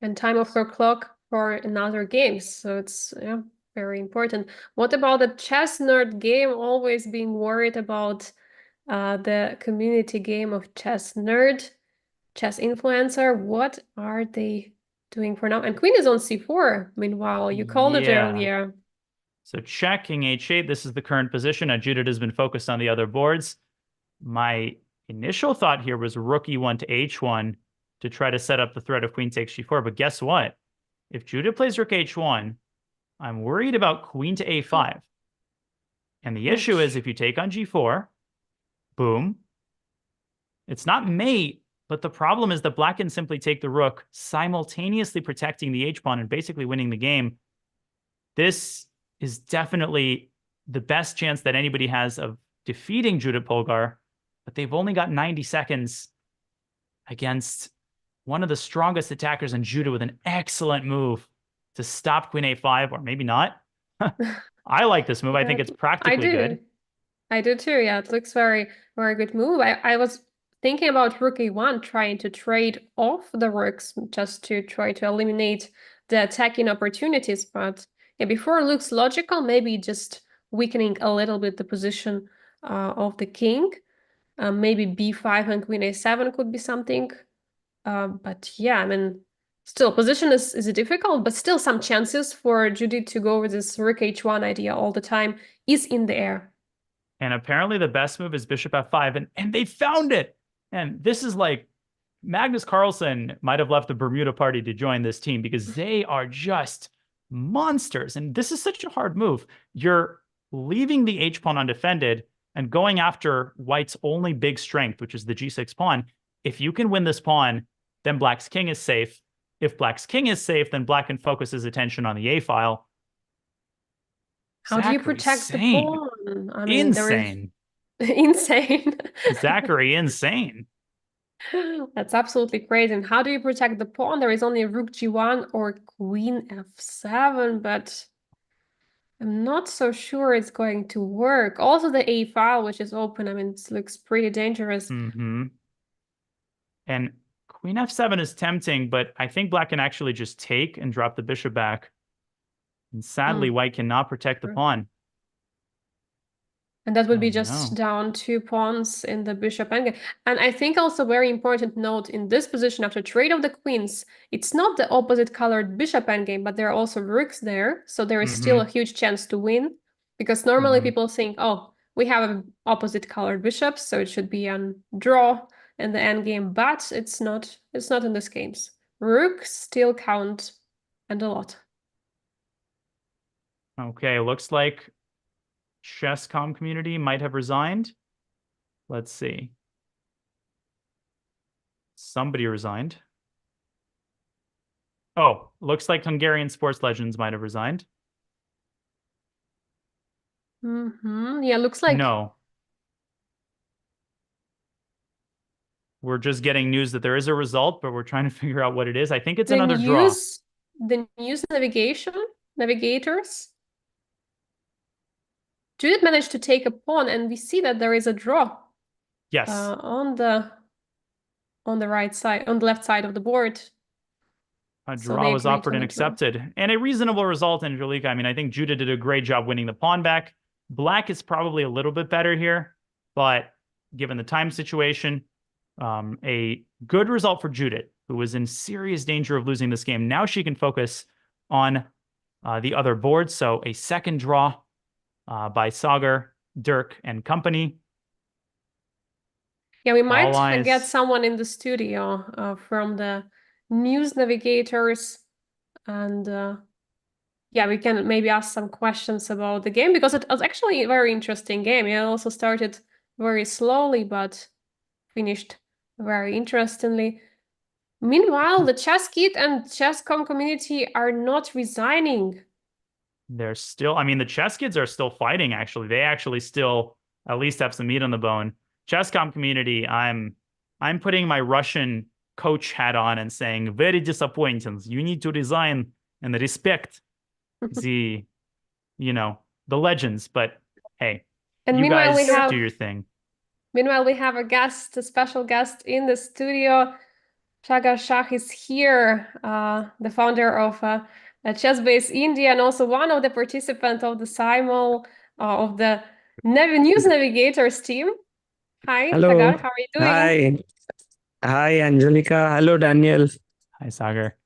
and time of her clock for another game. So it's very important. What about the chess nerd game? Always being worried about the community game of chess nerd, chess influencer. What are they doing for now? And queen is on c4. Meanwhile, you called it earlier. So check, king h8. This is the current position. Judith has been focused on the other boards. My initial thought here was rook e1 to h1 to try to set up the threat of queen takes g4. But guess what? If Judith plays rook h1, I'm worried about queen to a5. And the issue is if you take on g4, boom, it's not mate, but the problem is that black can simply take the rook, simultaneously protecting the h-pawn and basically winning the game. This is definitely the best chance that anybody has of defeating Judit Polgar, but they've only got 90 seconds against one of the strongest attackers in Judit with an excellent move to stop queen a5, or maybe not. I like this move. I think it's practically good. I do too. Yeah, it looks very, very good move. I was thinking about rook a1, trying to trade off the rooks just to try to eliminate the attacking opportunities. But yeah, before it looks logical, maybe just weakening a little bit the position of the king. Maybe b5 and queen a7 could be something. But yeah, I mean, still, position is difficult, but still some chances for Judith to go with this rook h1 idea all the time is in the air. And apparently the best move is bishop f5, and they found it. And this is like Magnus Carlsen might have left the Bermuda party to join this team because they are just monsters. And this is such a hard move. You're leaving the h-pawn undefended and going after white's only big strength, which is the g6 pawn. If you can win this pawn, then black's king is safe. If black's king is safe, then black can focus his attention on the a file. How do you protect the pawn? I mean, insane. Insane. Zachary, insane. That's absolutely crazy. And how do you protect the pawn? There is only rook g1 or queen f7, but I'm not so sure it's going to work. Also, the a file, which is open, I mean, it looks pretty dangerous. And queen f7 is tempting, but I think black can actually just take and drop the bishop back. And sadly, white cannot protect the pawn. And that would be just down 2 pawns in the bishop endgame. And I think also very important note in this position after trade of the queens, it's not the opposite colored bishop endgame, but there are also rooks there. So there is still a huge chance to win. Because normally people think, oh, we have opposite colored bishops, so it should be a draw in the endgame. But it's not in this case. Rooks still count, and a lot. Okay, looks like Chess.com community might have resigned. Let's see. Somebody resigned. Oh, looks like Hungarian sports legends might have resigned. Yeah, looks like... No. We're just getting news that there is a result, but we're trying to figure out what it is. I think it's another draw. The news navigators. Judith managed to take a pawn, and we see that there is a draw. Yes. On the right side, on the left side of the board. A So draw they was agreed offered on and a draw. accepted. And a reasonable result, Angelica. I mean, I think Judah did a great job winning the pawn back. Black is probably a little bit better here, but given the time situation, a good result for Judith, who was in serious danger of losing this game. Now she can focus on the other boards. So a second draw by Sagar, Dirk, and company. Yeah, we might All eyes. get someone in the studio from the news navigators, and yeah, we can maybe ask some questions about the game because it was actually a very interesting game. It also started very slowly, but finished very interestingly. Meanwhile, the chess kit and chess.com community are not resigning. They're still, I mean, the chess kids are still fighting, actually. They actually still at least have some meat on the bone. Chess.com community, I'm putting my Russian coach hat on and saying, very disappointing. You need to resign and respect the, the legends. But hey, And you meanwhile, guys we have do your thing. Meanwhile, we have a special guest in the studio. Sagar Shah is here, the founder of Chess-Base India, and also one of the participants of the SIMUL of the News Navigators team. Hi, Hello. Sagar, how are you doing? Hi, Angelica. Hello, Daniel. Hi, Sagar.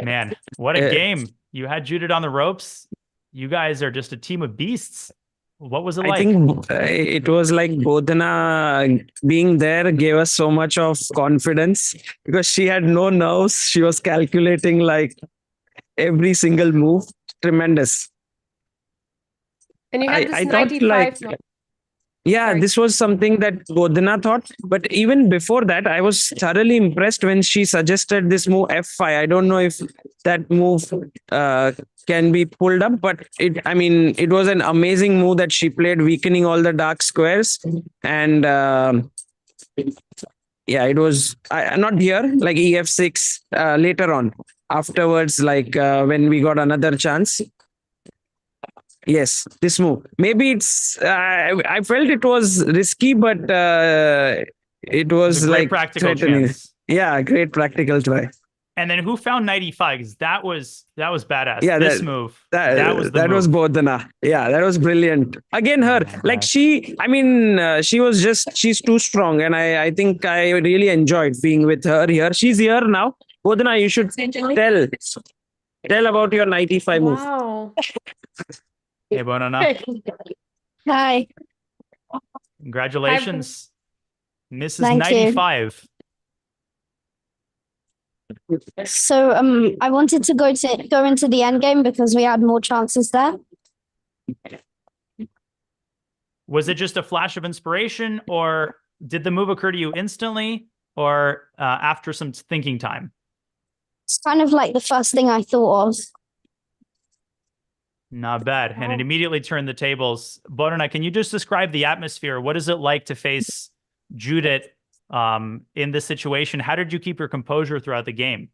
Man, what a game. You had Judith on the ropes. You guys are just a team of beasts. What was it like? I think it was like Bodhana being there gave us so much of confidence because she had no nerves. She was calculating like every single move. Tremendous. And you had this I thought 95. yeah, Sorry. this was something that Bodhana thought. But even before that, I was thoroughly impressed when she suggested this move F5. I don't know if that move can be pulled up, but it was an amazing move that she played, weakening all the dark squares. And yeah, it was not here, like EF6 later on. Afterwards, like when we got another chance. Yes, this move. Maybe it's. I felt it was risky, but it was a great like practical threatening. chance. Yeah, great practical try. And then who found 95? Because that was badass. Yeah, this move. That was the move. was Bodhana. Yeah, that was brilliant. Again, her like she. She's too strong, and I think I really enjoyed being with her here. She's here now. Bodhana, you should tell about your 95 move. Wow. Hey, Bonana. Hi. Congratulations. Mrs. Thank you. 95. So I wanted to go into the end game because we had more chances there. Was it just a flash of inspiration, or did the move occur to you instantly, or after some thinking time? It's kind of like the first thing I thought of. Not bad. And it immediately turned the tables. Borna, can you just describe the atmosphere? What is it like to face Judith in this situation? How did you keep your composure throughout the game?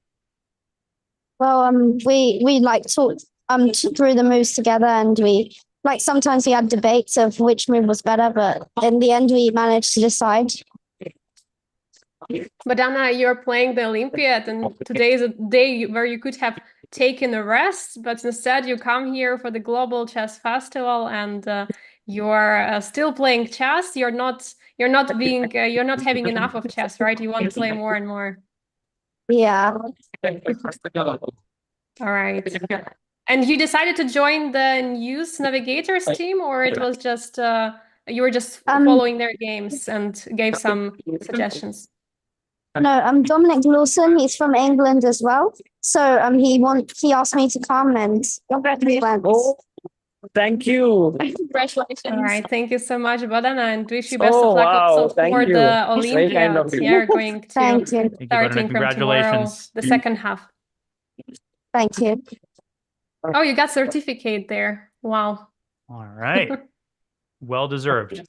Well, we like talked through the moves together, and we like sometimes we had debates of which move was better, but in the end we managed to decide. But Anna, you're playing the Olympiad, and today is a day where you could have taken a rest, but instead you come here for the Global Chess Festival, and you're still playing chess. You're not having enough of chess, right? You want to play more and more. Yeah. All right. And you decided to join the News Navigators team, or it was just you were just following their games and gave some suggestions? No, Dominic Lawson. He's from England as well. So he asked me to come, and we went. Oh, thank you. Congratulations. All right, thank you so much, Bodana, and wish you best of luck also for the Olympiad. Yeah, going to Thank you. starting from tomorrow, the second half. Thank you. Oh, you got certificate there. Wow. All right. Well deserved.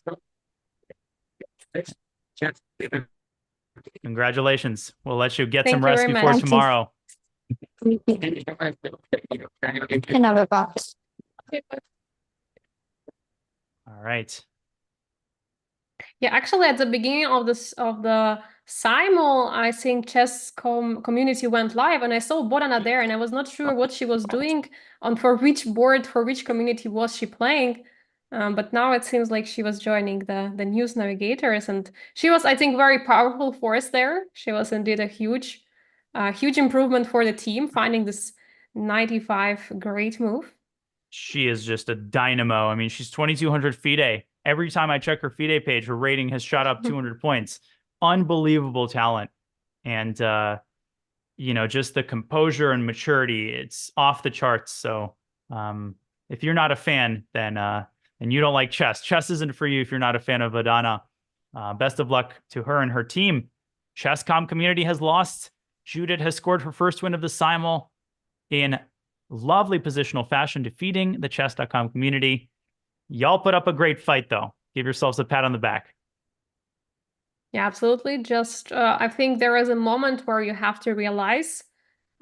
Congratulations. We'll let you get some rest before tomorrow. Another box. All right. Yeah, actually, at the beginning of the SIMUL, I think chess community went live, and I saw Bodana there, and I was not sure what she was doing on for which board, for which community was she playing. But now it seems like she was joining the news navigators, and she was, I think, very powerful force there. She was indeed a huge improvement for the team, finding this 95 great move. She is just a dynamo. I mean, she's 2,200 FIDE. Every time I check her FIDE page, her rating has shot up 200 points. Unbelievable talent. And, just the composure and maturity, it's off the charts. So if you're not a fan, then and you don't like chess, chess isn't for you if you're not a fan of Adana. Best of luck to her and her team. Chess.com community has lost. Judit has scored her first win of the Simul in lovely positional fashion, defeating the chess.com community. Y'all put up a great fight, though. Give yourselves a pat on the back. Yeah, absolutely. Just, I think there is a moment where you have to realize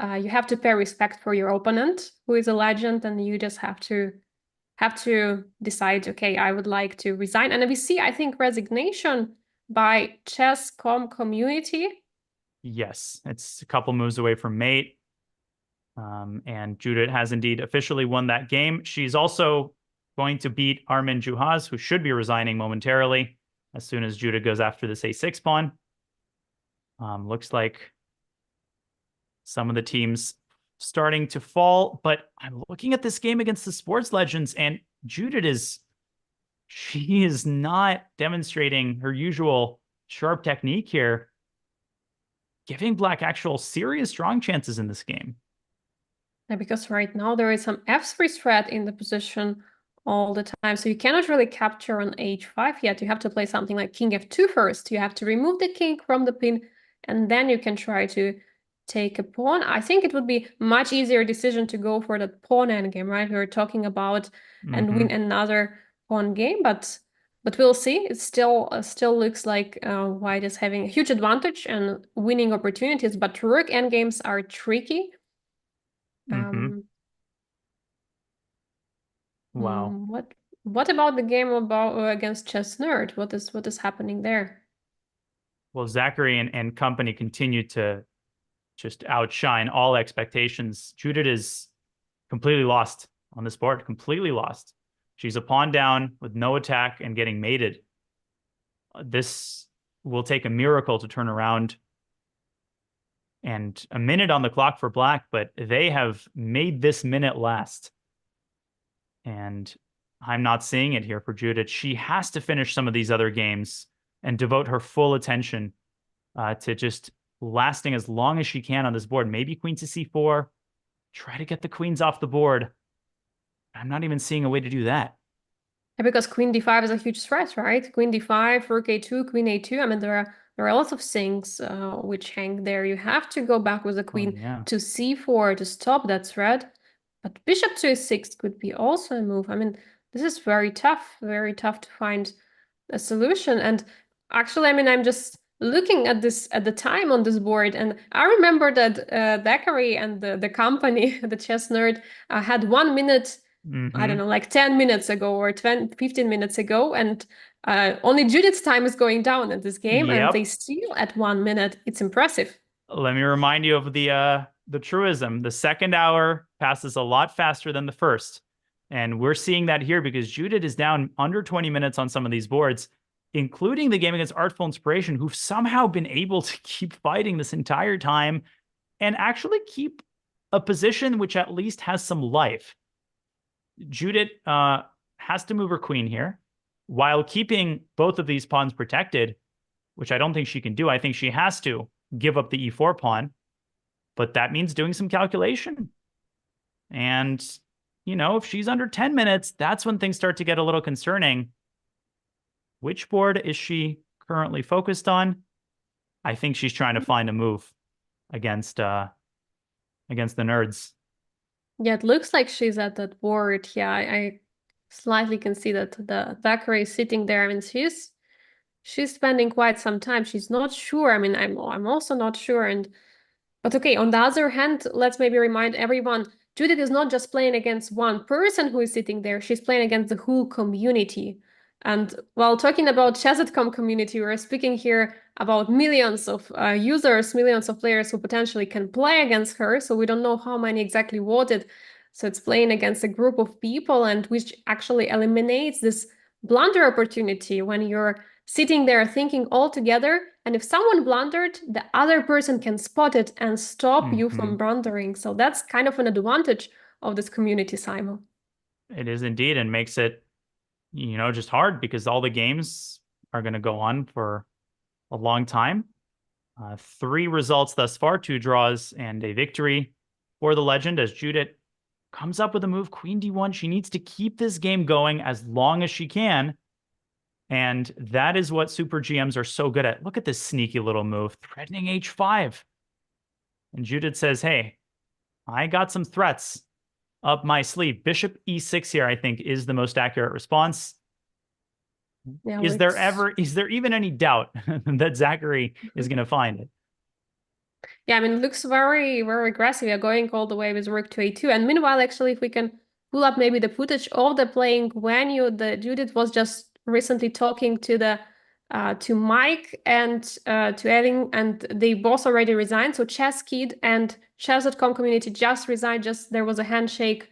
you have to pay respect for your opponent, who is a legend, and you just have to decide, okay, I would like to resign. And we see, I think, resignation by chess.com community. Yes, it's a couple moves away from mate. And Judit has indeed officially won that game. She's also going to beat Armin Juhas, who should be resigning momentarily as soon as Judit goes after this a6 pawn. Looks like some of the teams starting to fall, but I'm looking at this game against the sports legends, and Judit she is not demonstrating her usual sharp technique here, giving Black actual serious strong chances in this game. Yeah, because right now there is some f3 threat in the position all the time, so you cannot really capture on h5 yet. You have to play something like king f2 first. You have to remove the king from the pin, and then you can try to take a pawn. I think it would be much easier decision to go for that pawn endgame, right? We were talking about and win another pawn game, but we'll see. It still looks like White is having a huge advantage and winning opportunities, but rook endgames are tricky. Wow. What about the game against Chess Nerd? What is happening there? Well, Zachary and company continue to just outshine all expectations. Judit is completely lost on this board, completely lost. She's a pawn down with no attack and getting mated. This will take a miracle to turn around. And a minute on the clock for Black, but they have made this minute last. And I'm not seeing it here for Judit. She has to finish some of these other games and devote her full attention to just lasting as long as she can on this board. Maybe queen to c4. Try to get the queens off the board. I'm not even seeing a way to do that. Yeah, because queen d5 is a huge threat, right? Queen d5, rook a2, queen a2. I mean, there are a lot of things which hang there. You have to go back with the queen to c4 to stop that threat. But bishop to a6 could be also a move. I mean, this is very tough to find a solution. And actually, I mean, I'm just looking at this at the time on this board, and I remember that Thackeray and the company, the Chess Nerd, had 1 minute, I don't know, like 10 minutes ago or 15 minutes ago, and only Judith's time is going down in this game, and they still at 1 minute. It's impressive. Let me remind you of the truism. The second hour passes a lot faster than the first. And we're seeing that here because Judit is down under 20 minutes on some of these boards, including the game against Artful Inspiration, who've somehow been able to keep fighting this entire time and actually keep a position which at least has some life. Judit has to move her queen here while keeping both of these pawns protected, which I don't think she can do. I think she has to give up the e4 pawn, but that means doing some calculation. And, if she's under 10 minutes, that's when things start to get a little concerning. Which board is she currently focused on? I think she's trying to find a move against the nerds. Yeah, it looks like she's at that board. Yeah, I slightly can see that the Thackeray is sitting there. I mean, she's spending quite some time. She's not sure. I mean, I'm also not sure. But okay, on the other hand, let's maybe remind everyone, Judith is not just playing against one person who is sitting there. She's playing against the whole community. And while talking about chess.com community, we're speaking here about millions of users, millions of players who potentially can play against her. So we don't know how many exactly voted. So it's playing against a group of people, and which actually eliminates this blunder opportunity when you're sitting there thinking all together. And if someone blundered, the other person can spot it and stop you from blundering. So that's kind of an advantage of this community, Simon. It is indeed, and makes it, just hard because all the games are going to go on for a long time. 3 results thus far, 2 draws and a victory for the legend as Judit comes up with a move, Queen D1. She needs to keep this game going as long as she can. And that is what super GMs are so good at. Look at this sneaky little move, threatening H5. And Judith says, hey, I got some threats up my sleeve. Bishop E6 here, I think, is the most accurate response. Yeah, is there even any doubt that Zachary is going to find it? Yeah, I mean, it looks very, very aggressive. You're going all the way with rook to A2. And meanwhile, actually, if we can pull up maybe the footage of the playing when Judith was just recently talking to Mike and to Evan, and they both already resigned. So Chess Kid and Chess.com community just resigned. Just there was a handshake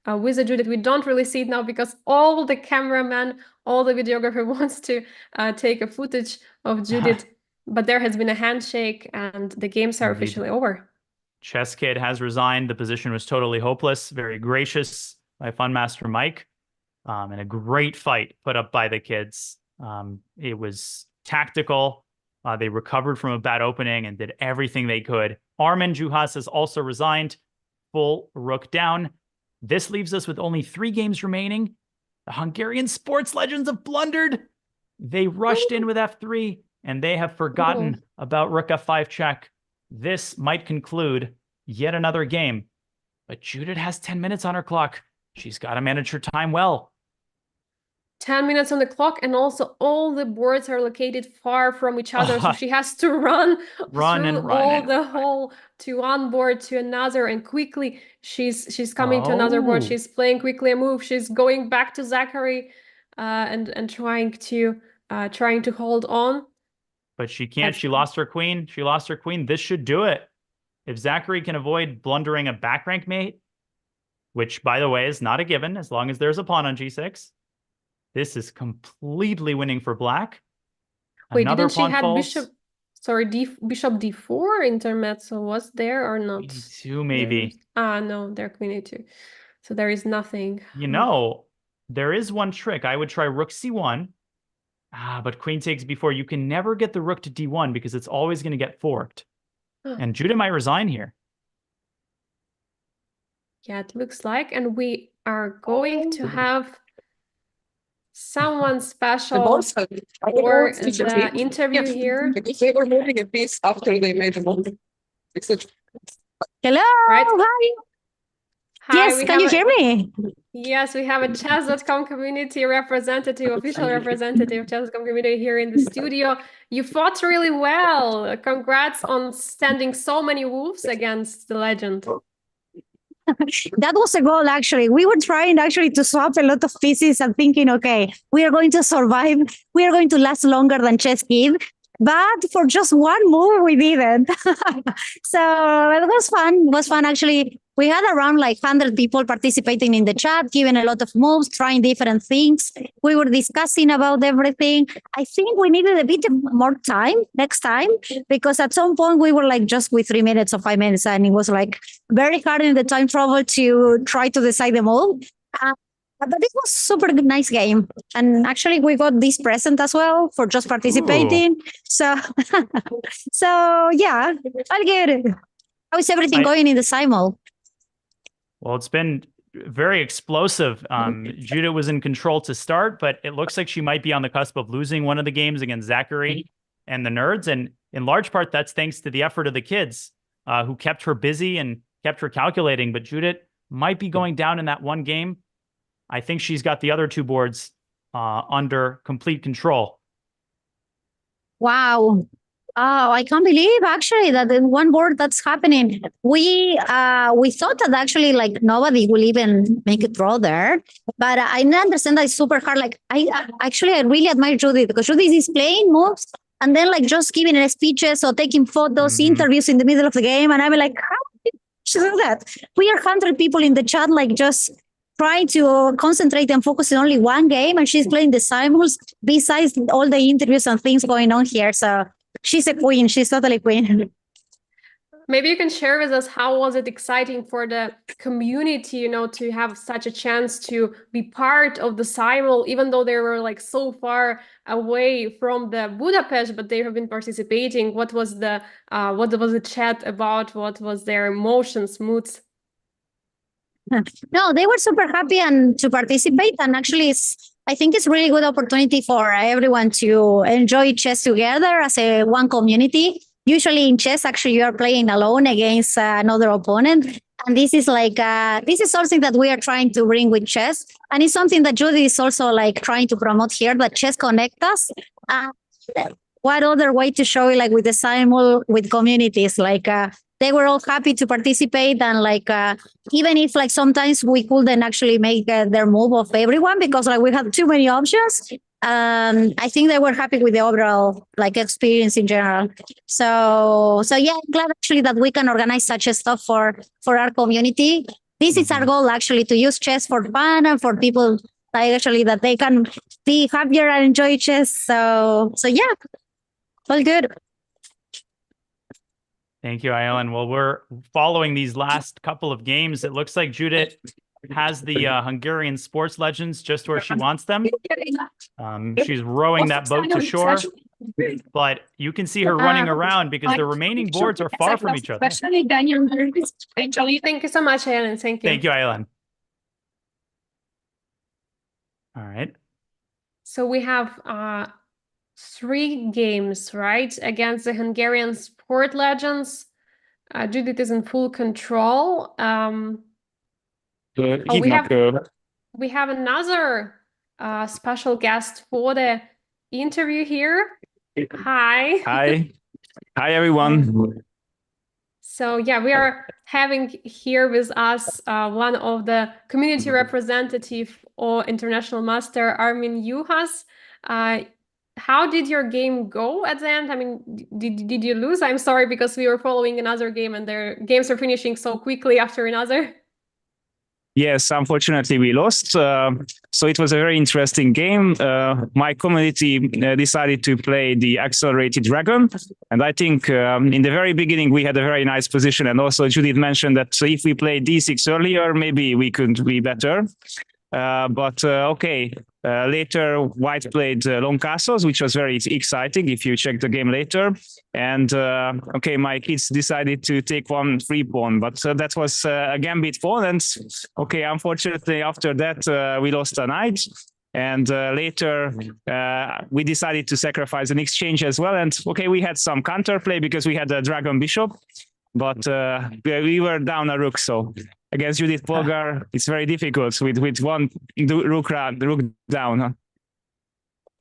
with the Judith. We don't really see it now because all the cameraman, all the videographer wants to take a footage of Judith. But there has been a handshake and the games are officially over. Chess Kid has resigned. The position was totally hopeless. Very gracious by Funmaster Mike. And a great fight put up by the kids. It was tactical. They recovered from a bad opening and did everything they could. Armin Juhas has also resigned. Full rook down. This leaves us with only 3 games remaining. The Hungarian sports legends have blundered. They rushed in with F3. And they have forgotten about rook F5 check. This might conclude yet another game. But Judith has 10 minutes on her clock. She's got to manage her time well. 10 minutes on the clock, and also all the boards are located far from each other. So she has to run the whole to one board to another, and quickly she's coming to another board. She's playing quickly a move. She's going back to Zachary and trying to hold on. But she can't. She lost her queen. This should do it. If Zachary can avoid blundering a back rank mate, which, by the way, is not a given as long as there's a pawn on G6, this is completely winning for black. Wait, didn't she have bishop D4 intermezzo? Was there or not? Queen E2 maybe. No, they're Queen A2. So there is nothing. There is one trick. I would try rook C1. But queen takes b4. You can never get the rook to d1 because it's always going to get forked. And Judith might resign here. Yeah, it looks like. And we are going to have someone special for the interview here. Because they were moving a piece after they made the move. Hello. Right? Hi. Yes, can you hear me? Yes, we have a chess.com community representative, official representative of chess.com community here in the studio. You fought really well. Congrats on standing so many wolves against the legend. That was a goal, actually. We were trying actually to swap a lot of pieces and thinking, okay, we are going to survive. We are going to last longer than Chess Kid. But for just one move, we didn't. So it was fun. It was fun, actually. We had around like 100 people participating in the chat, giving a lot of moves, trying different things. We were discussing about everything. I think we needed a bit more time next time, because at some point we were like just with 3 minutes or 5 minutes, and it was like very hard in the time travel to try to decide them all. But it was super nice game. And actually we got this present as well for just participating. Ooh. So yeah, I'll get it. How is everything going in the SIMUL? Well, it's been very explosive. Judah was in control to start, but it looks like she might be on the cusp of losing one of the games against Zachary and the nerds. And in large part, that's thanks to the effort of the kids who kept her busy and kept her calculating. But Judith might be going down in that one game. I think she's got the other 2 boards under complete control. Wow. Oh, I can't believe actually that in one board that's happening. We thought that actually like nobody will even make a draw there, but I understand that it's super hard. Like I really admire Judith because Judith is playing moves and then like just giving her speeches or taking photos, interviews in the middle of the game, and I'm like, how did she do that? We are 100 people in the chat, like just trying to concentrate and focus on only one game, and she's playing the simuls besides all the interviews and things going on here. So she's a queen. She's totally queen. Maybe you can share with us how was it exciting for the community, you know, to have such a chance to be part of the Simul, even though they were like so far away from the Budapest, but they have been participating. What was the chat about? What was their emotions, moods? No, they were super happy and to participate. And actually, I think it's really good opportunity for everyone to enjoy chess together as a one community. Usually in chess, actually, you are playing alone against another opponent. And this is like, this is something that we are trying to bring with chess. And it's something that Judy is also like trying to promote here, that chess connect us. What other way to show it, like with the Simul, with communities, like they were all happy to participate, and like even if like sometimes we couldn't actually make their move of everyone because like we had too many options, I think they were happy with the overall like experience in general. So yeah, I'm glad actually that we can organize such a stuff for our community. This is our goal, actually, to use chess for fun and for people like actually that they can be happier and enjoy chess. So yeah, all good. Thank you, Ayelan. Well, we're following these last couple of games. It looks like Judith has the Hungarian sports legends just where she wants them. She's rowing that boat to shore, but you can see her running around because the remaining boards are far from each other. Thank you so much, Ayelan. Thank you. Thank you, Ayelan. All right. So we have 3 games, right, against the Hungarian sport legends. Judith is in full control. We have another special guest for the interview here. Hi. Hi, everyone. So yeah, we are having here with us one of the community representative or international master, Armin Juhas. How did your game go at the end? I mean, did you lose? I'm sorry, because we were following another game and their games are finishing so quickly after another. Yes, unfortunately, we lost. So it was a very interesting game. My community decided to play the accelerated dragon. And I think in the very beginning, we had a very nice position. And also Judith mentioned that if we played d6 earlier, maybe we could be better. Okay. Later, White played long castles, which was very exciting if you check the game later. And okay, my kids decided to take one free pawn, but that was a gambit pawn. And okay, unfortunately, after that, we lost a knight. And later, we decided to sacrifice an exchange as well. And okay, we had some counterplay because we had a dragon bishop, but we were down a rook. So against Judit Polgar, it's very difficult with one rook down. Huh?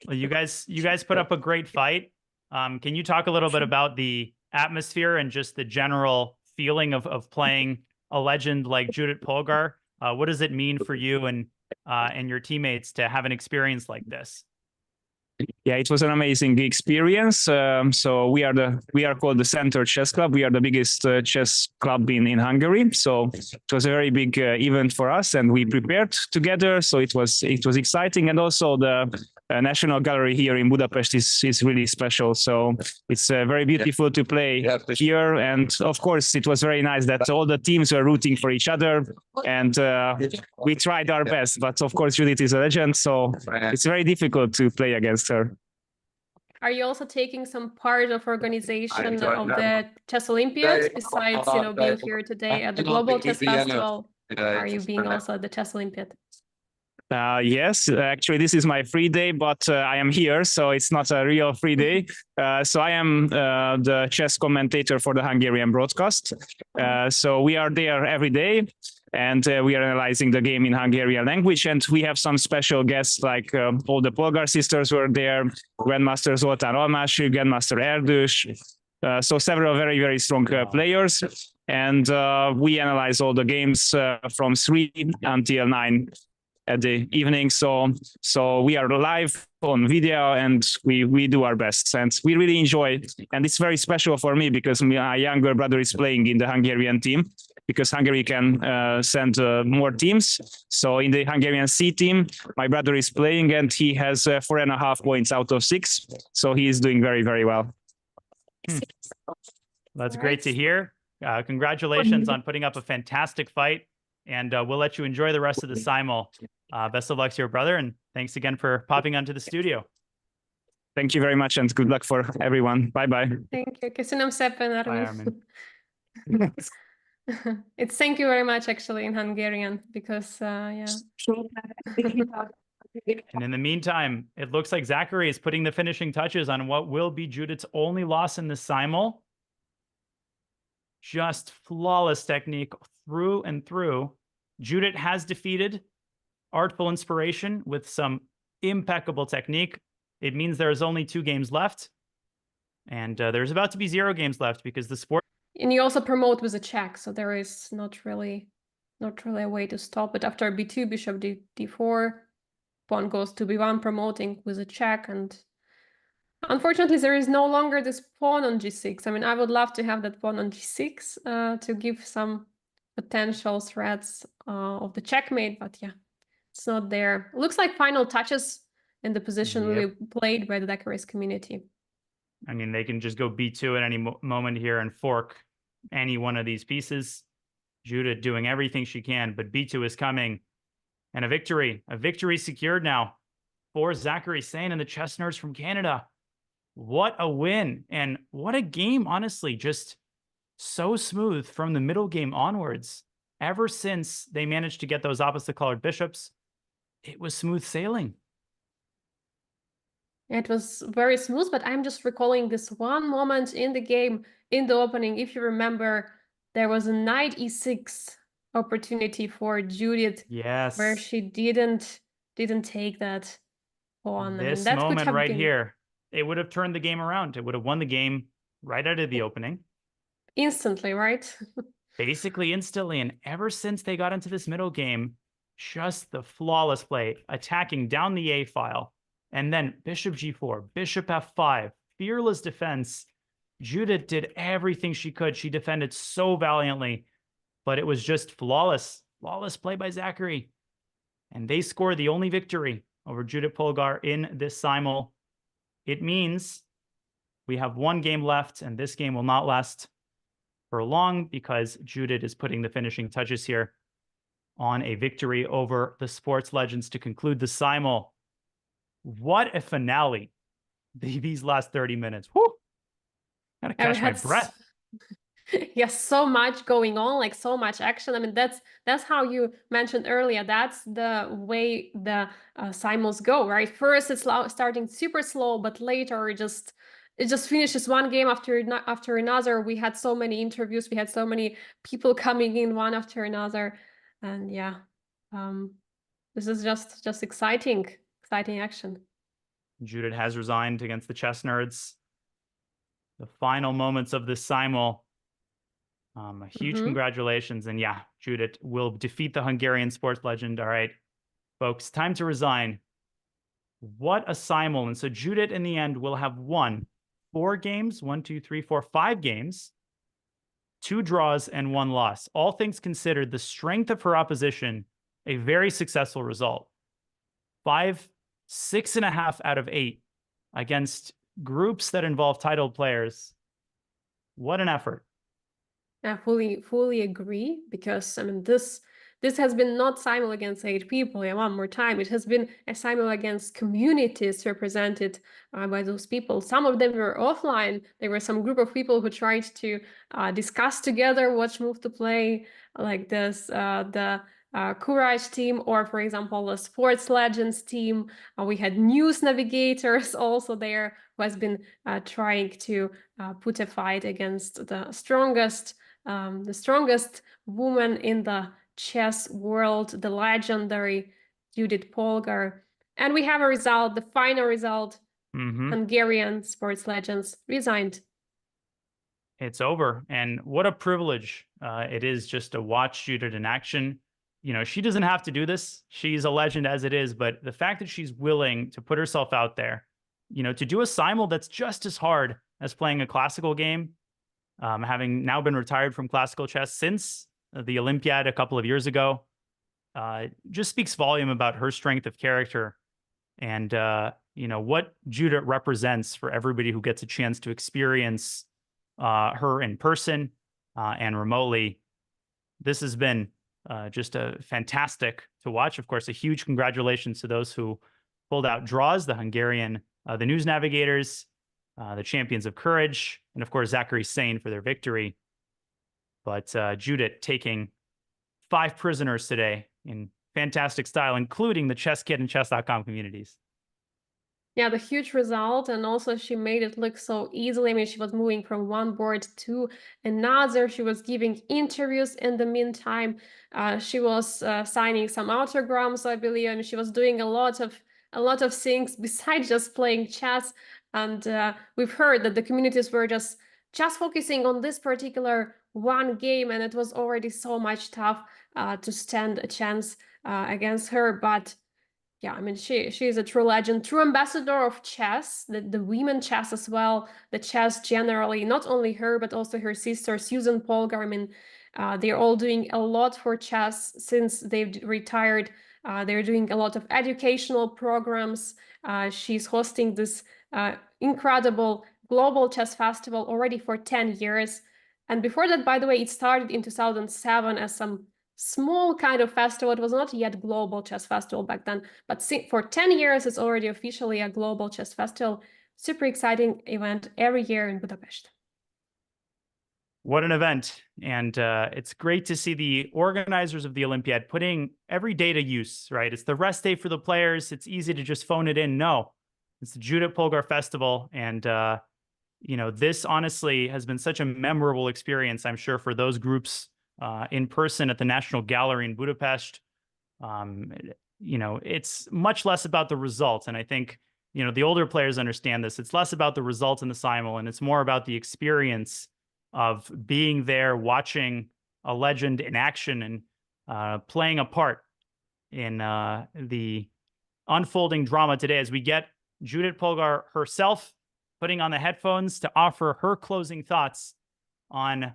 Well, you guys put up a great fight. Can you talk a little bit about the atmosphere and just the general feeling of playing a legend like Judit Polgar? What does it mean for you and your teammates to have an experience like this? Yeah, it was an amazing experience. So we are called the Center Chess Club. We are the biggest chess club in Hungary. So it was a very big event for us, and we prepared together. So it was exciting, and also the National Gallery here in Budapest is really special. So it's very beautiful to play here, and of course it was very nice that all the teams were rooting for each other, and we tried our best. But of course Judith is a legend, so it's very difficult to play against her. Are you also taking some part of organization of the Chess Olympiad besides, you know, being here today at the Global Chess Festival? Are you being also at the Chess Olympiad? Yes, actually, this is my free day, but I am here, so it's not a real free day. So I am the chess commentator for the Hungarian broadcast. So we are there every day. and we are analyzing the game in Hungarian language. And we have some special guests, like all the Polgar sisters were there, Grandmaster Zoltán Almási, Grandmaster Erdős, so several very, very strong players. And we analyze all the games from 3 until 9 at the evening. So we are live on video, and we do our best, and we really enjoy it. And it's very special for me because my younger brother is playing in the Hungarian team, because Hungary can send more teams. So in the Hungarian C team, my brother is playing, and he has 4.5 points out of 6. So he is doing very, very well. That's great to hear. Congratulations on putting up a fantastic fight, and we'll let you enjoy the rest of the simul. Best of luck to your brother, and thanks again for popping onto the studio. Thank you very much, and good luck for everyone. Bye-bye. Thank you. Köszönöm szépen, Bye, Armin. Armin. It's thank you very much actually in Hungarian, because yeah. And in the meantime, it looks like Zachary is putting the finishing touches on what will be Judith's only loss in the simul. Just flawless technique through and through. Judith has defeated Artful Inspiration with some impeccable technique. It means there's only 2 games left, and there's about to be 0 games left because the sport. And you also promote with a check, so there is not really a way to stop it. After b2, bishop d4, pawn goes to b1, promoting with a check, and unfortunately there is no longer this pawn on g6. I mean, I would love to have that pawn on g6 to give some potential threats of the checkmate, but yeah, it's not there. Looks like final touches in the position Yep. really played by the Dakarese community. I mean, they can just go b2 at any moment here and fork any one of these pieces. Judith doing everything she can, but b2 is coming. And a victory secured now for Zachary Sane and the chess nerds from Canada. What a win, and what a game, honestly. Just so smooth from the middle game onwards. Ever since they managed to get those opposite colored bishops, it was smooth sailing. It was very smooth, but I'm just recalling this one moment in the game, in the opening. If you remember, there was a knight e6 opportunity for Judith, Yes. where she didn't take that pawn. This that could moment have right been here, it would have turned the game around. It would have won the game right out of the opening. instantly, right? Basically instantly. And ever since they got into this middle game, just the flawless play, attacking down the A file, and then bishop g4, bishop f5, fearless defense. Judith did everything she could. She defended so valiantly, but it was just flawless play by Zachary. And they scored the only victory over Judit Polgar in this simul. It means we have 1 game left, and this game will not last for long because Judith is putting the finishing touches here on a victory over the sports legends to conclude the simul. What a finale. These last 30 minutes. Whew. Gotta catch my breath. Yes, so much going on, like so much action. I mean, that's how you mentioned earlier. That's the way the simuls go, right? First, it's starting super slow, but later it just finishes one game after another. We had so many interviews, we had so many people coming in one after another, and yeah, this is just exciting action. Judith has resigned against the chess nerds. The final moments of this simul. A huge congratulations. And yeah, Judith will defeat the Hungarian sports legend. All right, folks, time to resign. What a simul. And so Judith in the end will have won 4 games, 1, 2, 3, 4, 5 games, 2 draws and 1 loss. All things considered, the strength of her opposition, a very successful result. 5, 6.5 out of 8 against groups that involve titled players. What an effort. I fully agree, because I mean this has been not simul against 8 people. Yeah, one more time, it has been a simul against communities represented by those people. Some of them were offline. There were some group of people who tried to discuss together which move to play, like this the Courage team, or for example the Sports Legends team. We had news navigators also there, who has been trying to put a fight against the strongest woman in the chess world, the legendary Judit Polgar. And we have a result, the final result. Hungarian sports legends resigned. It's over. And what a privilege it is just to watch Judith in action. You know, she doesn't have to do this. She's a legend as it is, but the fact that she's willing to put herself out there, you know, to do a simul that's just as hard as playing a classical game, having now been retired from classical chess since the Olympiad a couple of years ago, just speaks volume about her strength of character and, you know, what Judith represents for everybody who gets a chance to experience her in person and remotely. This has been just a fantastic to watch. Of course, a huge congratulations to those who pulled out draws, the Hungarian, the News Navigators, the Champions of Courage, and of course, Zachary Sane for their victory. But Judith taking 5 prisoners today in fantastic style, including the Chess Kid and Chess.com communities. Yeah, the huge result, and also she made it look so easily. I mean, she was moving from one board to another. She was giving interviews in the meantime. She was signing some autograms, I believe. I mean, she was doing a lot of things besides just playing chess. And we've heard that the communities were just focusing on this particular one game, and it was already so much tough to stand a chance against her. But yeah, I mean, she is a true legend, true ambassador of chess, the women chess as well, the chess generally, not only her, but also her sister, Susan Polgar. I mean, they're all doing a lot for chess since they've retired. They're doing a lot of educational programs. She's hosting this incredible global chess festival already for 10 years. And before that, by the way, it started in 2007 as some small kind of festival. It was not yet global chess festival back then, but for 10 years, it's already officially a global chess festival. Super exciting event every year in Budapest. What an event. And it's great to see the organizers of the Olympiad putting every day to use, right? It's the rest day for the players. It's easy to just phone it in. No, it's the Judit Polgar Festival. And, you know, this honestly has been such a memorable experience, I'm sure, for those groups in person at the National Gallery in Budapest. You know, it's much less about the results. And I think, you know, the older players understand this. It's less about the results in the simul, and it's more about the experience of being there, watching a legend in action and playing a part in the unfolding drama today as we get Judit Polgar herself putting on the headphones to offer her closing thoughts on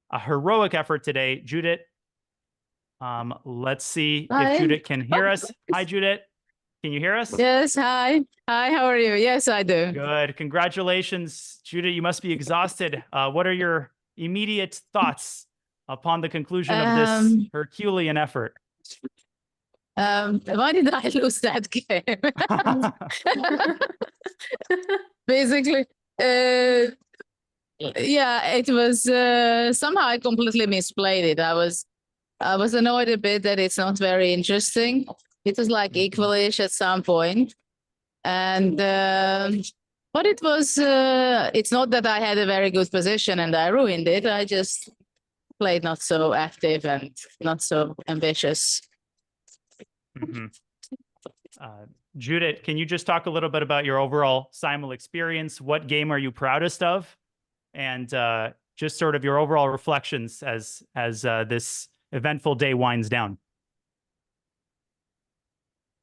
a heroic effort today. Judit, let's see if Judit can hear us. Hi, Judit. Can you hear us? Yes, hi. Hi, how are you? Yes, I do. Good. Congratulations, Judit. You must be exhausted. What are your immediate thoughts upon the conclusion of this Herculean effort? Why did I lose that game? Basically, yeah, it was somehow I completely misplayed it. I was annoyed a bit that it's not very interesting. It was like equalish at some point, and but it was. It's not that I had a very good position and I ruined it. I just played not so active and not so ambitious. Judit, can you just talk a little bit about your overall simul experience? What game are you proudest of? And just sort of your overall reflections as this eventful day winds down.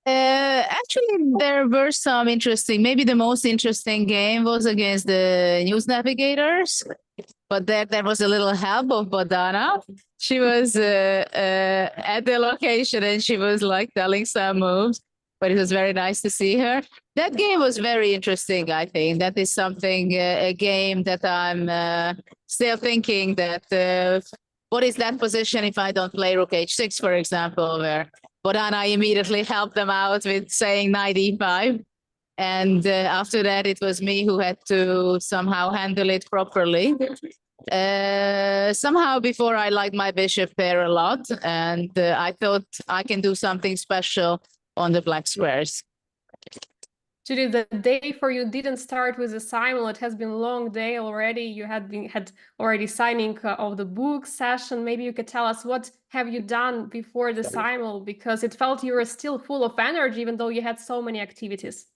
Actually, there were some interesting, maybe the most interesting game was against the News Navigators, but there was a little help of Bodana. She was at the location and she was like telling some moves, but it was very nice to see her. That game was very interesting, I think. That is something, a game that I'm still thinking that what is that position if I don't play Rook H6, for example, where Bodana immediately helped them out with saying knight e5. And after that, it was me who had to somehow handle it properly. Somehow before I liked my bishop pair a lot, and I thought I can do something special on the black squares. Judith, the day for you didn't start with a SIMUL. It has been a long day already. You had already signing of the book session. Maybe you could tell us what have you done before the SIMUL, because it felt you were still full of energy, even though you had so many activities.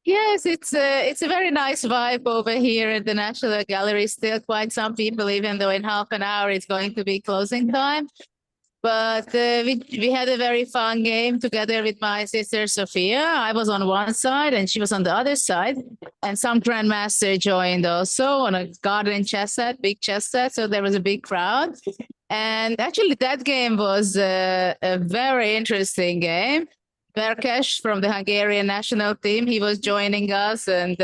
Yes, it's a very nice vibe over here at the National Gallery. Still quite some people, even though in half an hour it's going to be closing time. But we had a very fun game together with my sister Sophia. I was on one side and she was on the other side. And some grandmaster joined also on a garden chess set, big chess set. So there was a big crowd. And actually that game was a very interesting game. Berkesh from the Hungarian national team, he was joining us. And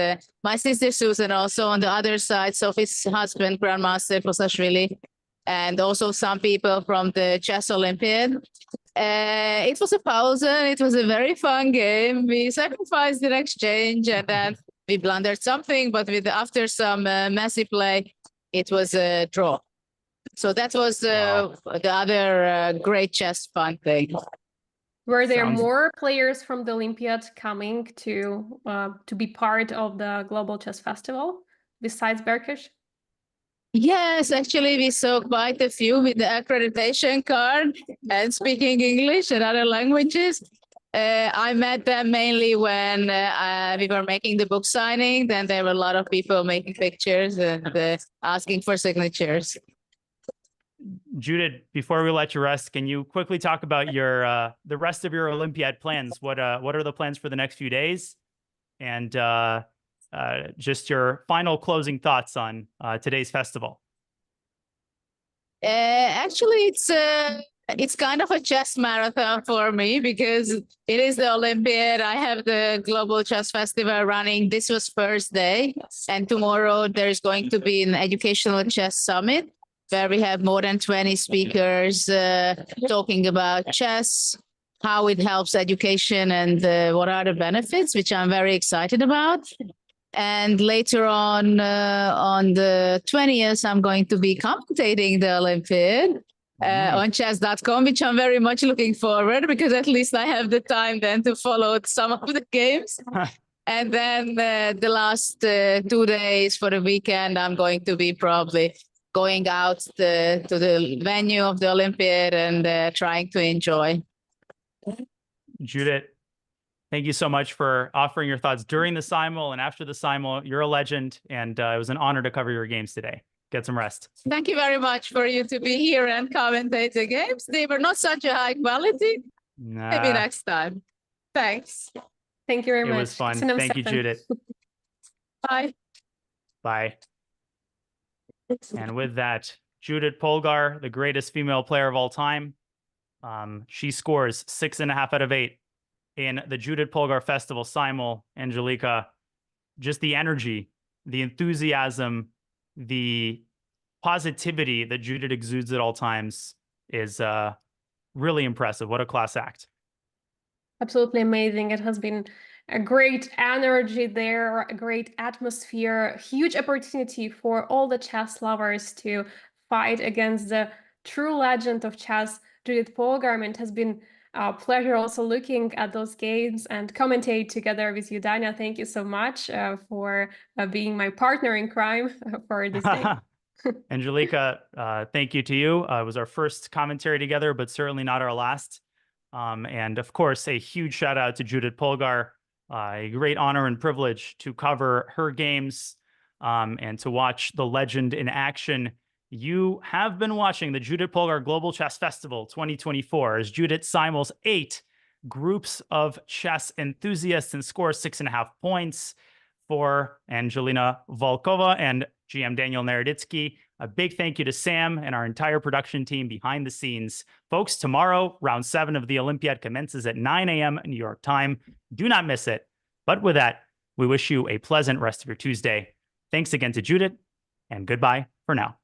my sister Susan also on the other side, Sophie's husband, Grandmaster Posashvili, and also some people from the Chess Olympiad. It was a pause. It was a very fun game. We sacrificed in exchange and then we blundered something, but after some messy play, it was a draw. So that was the other great chess fun thing. Were there more players from the Olympiad coming to be part of the Global Chess Festival besides Berkesh? Yes, actually, we saw quite a few with the accreditation card and speaking English and other languages. I met them mainly when we were making the book signing. Then there were a lot of people making pictures and asking for signatures. Judith, before we let you rest, can you quickly talk about your the rest of your Olympiad plans? What are the plans for the next few days? And just your final closing thoughts on today's festival. Actually, it's kind of a chess marathon for me because it is the Olympiad. I have the Global Chess Festival running. This was first day. And tomorrow there's going to be an educational chess summit where we have more than 20 speakers talking about chess, how it helps education and what are the benefits, which I'm very excited about. And later on the 20th, I'm going to be commentating the Olympiad on chess.com, which I'm very much looking forward because at least I have the time then to follow some of the games. And then the last 2 days for the weekend, I'm going to be probably going out to the venue of the Olympiad and trying to enjoy. Judith, thank you so much for offering your thoughts during the SIMUL and after the SIMUL. You're a legend, and it was an honor to cover your games today. Get some rest. Thank you very much for you to be here and commentate the games. They were not such a high quality. Maybe next time. Thanks. Thank you very much. It was fun. Thank you, Judith. Bye. Bye. And with that, Judit Polgar, the greatest female player of all time. She scores 6.5 out of 8 in the Judit Polgar Festival SIMUL. Angelika, just the energy, the enthusiasm, the positivity that Judit exudes at all times is really impressive. What a class act. Absolutely amazing. It has been a great energy there, a great atmosphere, huge opportunity for all the chess lovers to fight against the true legend of chess, Judit Polgar. It has been a pleasure also looking at those games and commentate together with you, Dania. Thank you so much for being my partner in crime for this day. Angelika, thank you to you. It was our first commentary together, but certainly not our last. And of course, a huge shout out to Judit Polgar. A great honor and privilege to cover her games and to watch the legend in action. You have been watching the Judit Polgar Global Chess Festival 2024 as Judit simuls 8 groups of chess enthusiasts and scores 6.5 points for Angelina Volkova and GM Daniel Naroditsky. A big thank you to Sam and our entire production team behind the scenes. Folks, tomorrow, round 7 of the Olympiad commences at 9 a.m. New York time. Do not miss it. But with that, we wish you a pleasant rest of your Tuesday. Thanks again to Judith, and goodbye for now.